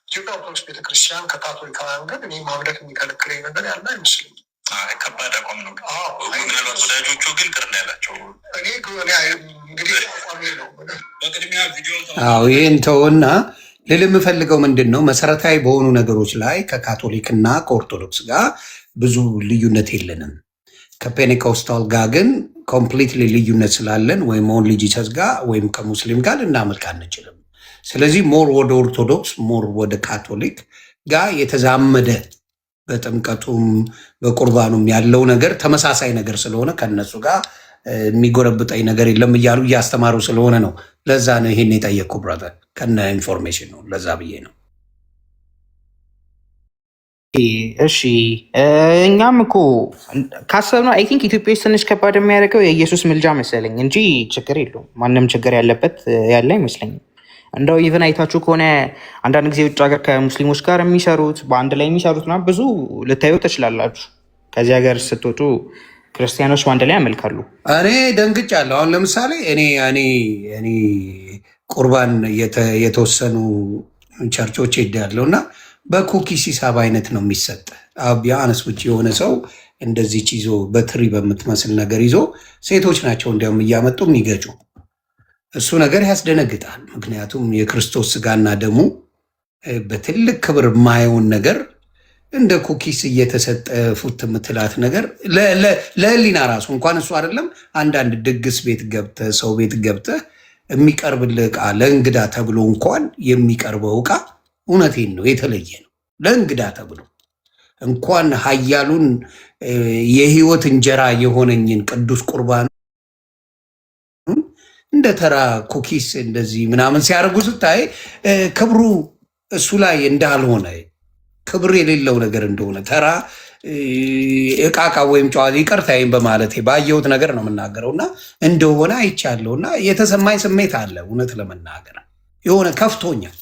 ኢትዮጵያ ኦርቶዶክስ ቤተክርስቲያን ከካቶሊካውያን ግን እኔ ማምለክ የሚከለክለኝ ነገር ያለ አይመስለኝም። ከባድ አቋም ነው። ምናልባት ወዳጆቹ ግን ቅር ነው ያላቸው። እንግዲህ አቋሜ ነው። በቅድሚያ ቪዲዮ ይህን ተውና ልል የምፈልገው ምንድን ነው፣ መሰረታዊ በሆኑ ነገሮች ላይ ከካቶሊክና ከኦርቶዶክስ ጋር ብዙ ልዩነት የለንም። ከፔኔኮስታል ጋር ግን ኮምፕሊትሊ ልዩነት ስላለን ወይም ኦንሊ ጂሰስ ጋር ወይም ከሙስሊም ጋር ልናመልክ አንችልም። ስለዚህ ሞር ወደ ኦርቶዶክስ ሞር ወደ ካቶሊክ ጋር የተዛመደ በጥምቀቱም በቁርባኑም ያለው ነገር ተመሳሳይ ነገር ስለሆነ ከነሱ ጋር የሚጎረብጠኝ ነገር የለም እያሉ እያስተማሩ ስለሆነ ነው። ለዛ ነው ይሄን የጠየቅኩ ብራዘር፣ ከነ ኢንፎርሜሽን ነው። ለዛ ብዬ ነው። እሺ እኛም እኮ ካሰብነው አይ ቲንክ ኢትዮጵያ ውስጥ ትንሽ ከባድ የሚያደርገው የኢየሱስ ምልጃ መሰለኝ እንጂ ችግር የለውም። ማንም ችግር ያለበት ያለ አይመስለኝም። እንደው ኢቨን አይታችሁ ከሆነ አንዳንድ ጊዜ ውጭ ሀገር ከሙስሊሞች ጋር የሚሰሩት በአንድ ላይ የሚሰሩት ና ብዙ ልታዩ ትችላላችሁ። ከዚህ ሀገር ስትወጡ ክርስቲያኖች በአንድ ላይ ያመልካሉ። እኔ ደንግጫለሁ። አሁን ለምሳሌ እኔ ቁርባን የተወሰኑ ቸርቾች ሄዳለሁ እና በኩኪስ ሂሳብ አይነት ነው የሚሰጥ። ቢያንስ ውጭ የሆነ ሰው እንደዚህ ይዞ በትሪ በምትመስል ነገር ይዞ ሴቶች ናቸው እንዲያውም እያመጡ የሚገጩ። እሱ ነገር ያስደነግጣል። ምክንያቱም የክርስቶስ ስጋና ደሙ በትልቅ ክብር የማየውን ነገር እንደ ኩኪስ እየተሰጠ ፉት የምትላት ነገር ለህሊና ራሱ እንኳን እሱ አይደለም። አንዳንድ ድግስ ቤት ገብተህ ሰው ቤት ገብተህ የሚቀርብልህ ዕቃ ለእንግዳ ተብሎ እንኳን የሚቀርበው ዕቃ እውነቴን ነው የተለየ ነው። ለእንግዳ ተብሎ እንኳን ኃያሉን የህይወት እንጀራ የሆነኝን ቅዱስ ቁርባን እንደ ተራ ኩኪስ እንደዚህ ምናምን ሲያደርጉ ስታይ ክብሩ እሱ ላይ እንዳልሆነ ክብር የሌለው ነገር እንደሆነ ተራ እቃቃ ወይም ጨዋ ይቅርታይም በማለት ባየሁት ነገር ነው የምናገረው እና እንደሆነ አይቻለሁ እና የተሰማኝ ስሜት አለ። እውነት ለመናገር የሆነ ከፍቶኛል።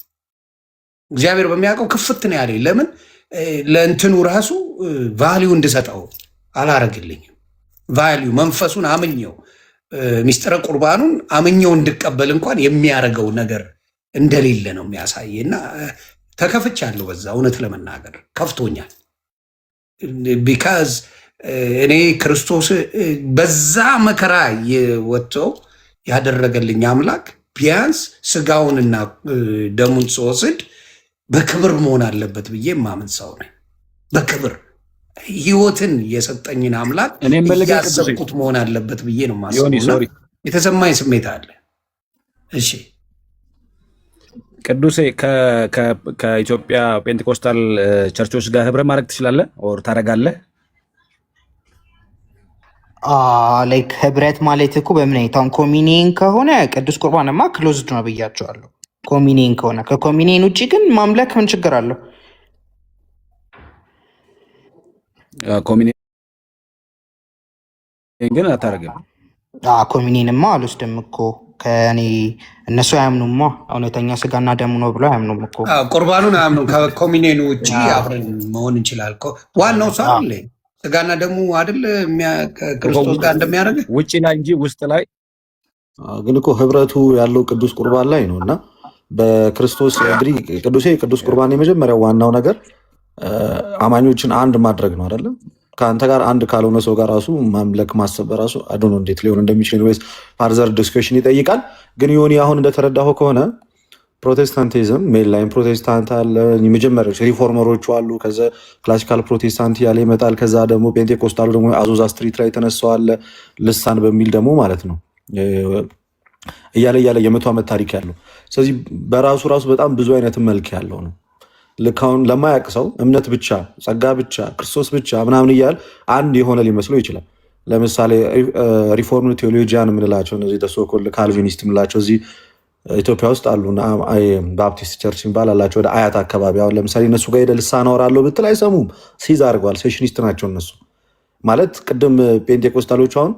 እግዚአብሔር በሚያውቀው ክፍት ነው ያለኝ። ለምን ለእንትኑ ራሱ ቫሊዩ እንድሰጠው አላረግልኝም። ቫሊዩ መንፈሱን አምኘው ሚስጥረ ቁርባኑን አምኘው እንድቀበል እንኳን የሚያደርገው ነገር እንደሌለ ነው የሚያሳይ እና ተከፍቻለሁ። በዛ እውነት ለመናገር ከፍቶኛል። ቢካዝ እኔ ክርስቶስ በዛ መከራ ወጥተው ያደረገልኝ አምላክ ቢያንስ ስጋውንና ደሙን ስወስድ በክብር መሆን አለበት ብዬ የማምን ሰው ነኝ። በክብር ህይወትን የሰጠኝን አምላክ እያሰብኩት መሆን አለበት ብዬ ነው ማስበው። የተሰማኝ ስሜት አለ። እሺ ቅዱሴ ከኢትዮጵያ ፔንቴኮስታል ቸርቾች ጋር ህብረት ማድረግ ትችላለህ ኦር ታደርጋለህ? ላይክ ህብረት ማለት እኮ በምን አይነታውን ኮሚኒየን ከሆነ ቅዱስ ቁርባንማ ክሎዝድ ነው ብያቸዋለሁ። ኮሚኒየን ከሆነ ከኮሚኒየን ውጭ ግን ማምለክ ምን ችግር አለው? ኮሚኒየን ግን አታደርግም? ኮሚኒየንማ አልወስድም እኮ ከእኔ እነሱ አያምኑማ። እውነተኛ ስጋና ደሙ ነው ብሎ አያምኑም እኮ። ቁርባኑን አያምኑም። ከኮሚኒየን ውጭ አብረን መሆን እንችላል። ዋናው ሰው አለ ስጋና ደሙ አይደል ከክርስቶስ ጋር እንደሚያደርግ ውጭ ላይ እንጂ ውስጥ ላይ ግን እኮ ህብረቱ ያለው ቅዱስ ቁርባን ላይ ነው እና በክርስቶስ እንግዲህ ቅዱስ ቁርባን የመጀመሪያው ዋናው ነገር አማኞችን አንድ ማድረግ ነው አይደለም። ከአንተ ጋር አንድ ካልሆነ ሰው ጋር ራሱ ማምለክ ማሰብ በራሱ አዶኖ እንዴት ሊሆን እንደሚችል ወይስ ፋርዘር ዲስከሽን ይጠይቃል። ግን ይሁን አሁን እንደተረዳሁ ከሆነ ፕሮቴስታንቲዝም ሜል ላይም ፕሮቴስታንት አለ፣ የመጀመሪያዎች ሪፎርመሮቹ አሉ፣ ከዛ ክላሲካል ፕሮቴስታንት ያለ ይመጣል፣ ከዛ ደግሞ ፔንቴኮስታሉ ደግሞ አዞዛ ስትሪት ላይ ተነሳው አለ ልሳን በሚል ደግሞ ማለት ነው እያለ የ100 ዓመት ታሪክ ያለው። ስለዚህ በራሱ በጣም ብዙ አይነት መልክ ያለው ነው። ልክ አሁን ለማያውቅ ሰው እምነት ብቻ ጸጋ ብቻ ክርስቶስ ብቻ ምናምን እያል አንድ የሆነ ሊመስለው ይችላል። ለምሳሌ ሪፎርም ቴዎሎጂያን የምንላቸው እነዚህ ተሶኮል ካልቪኒስት የምንላቸው እዚህ ኢትዮጵያ ውስጥ አሉ። ባፕቲስት ቸርች የሚባል አላቸው ወደ አያት አካባቢ። አሁን ለምሳሌ እነሱ ጋር ሄደህ ልሳን አወራለሁ ብትል አይሰሙም። ሲዝ አድርገዋል። ሴሽኒስት ናቸው እነሱ ማለት። ቅድም ፔንቴኮስታሎች አሁን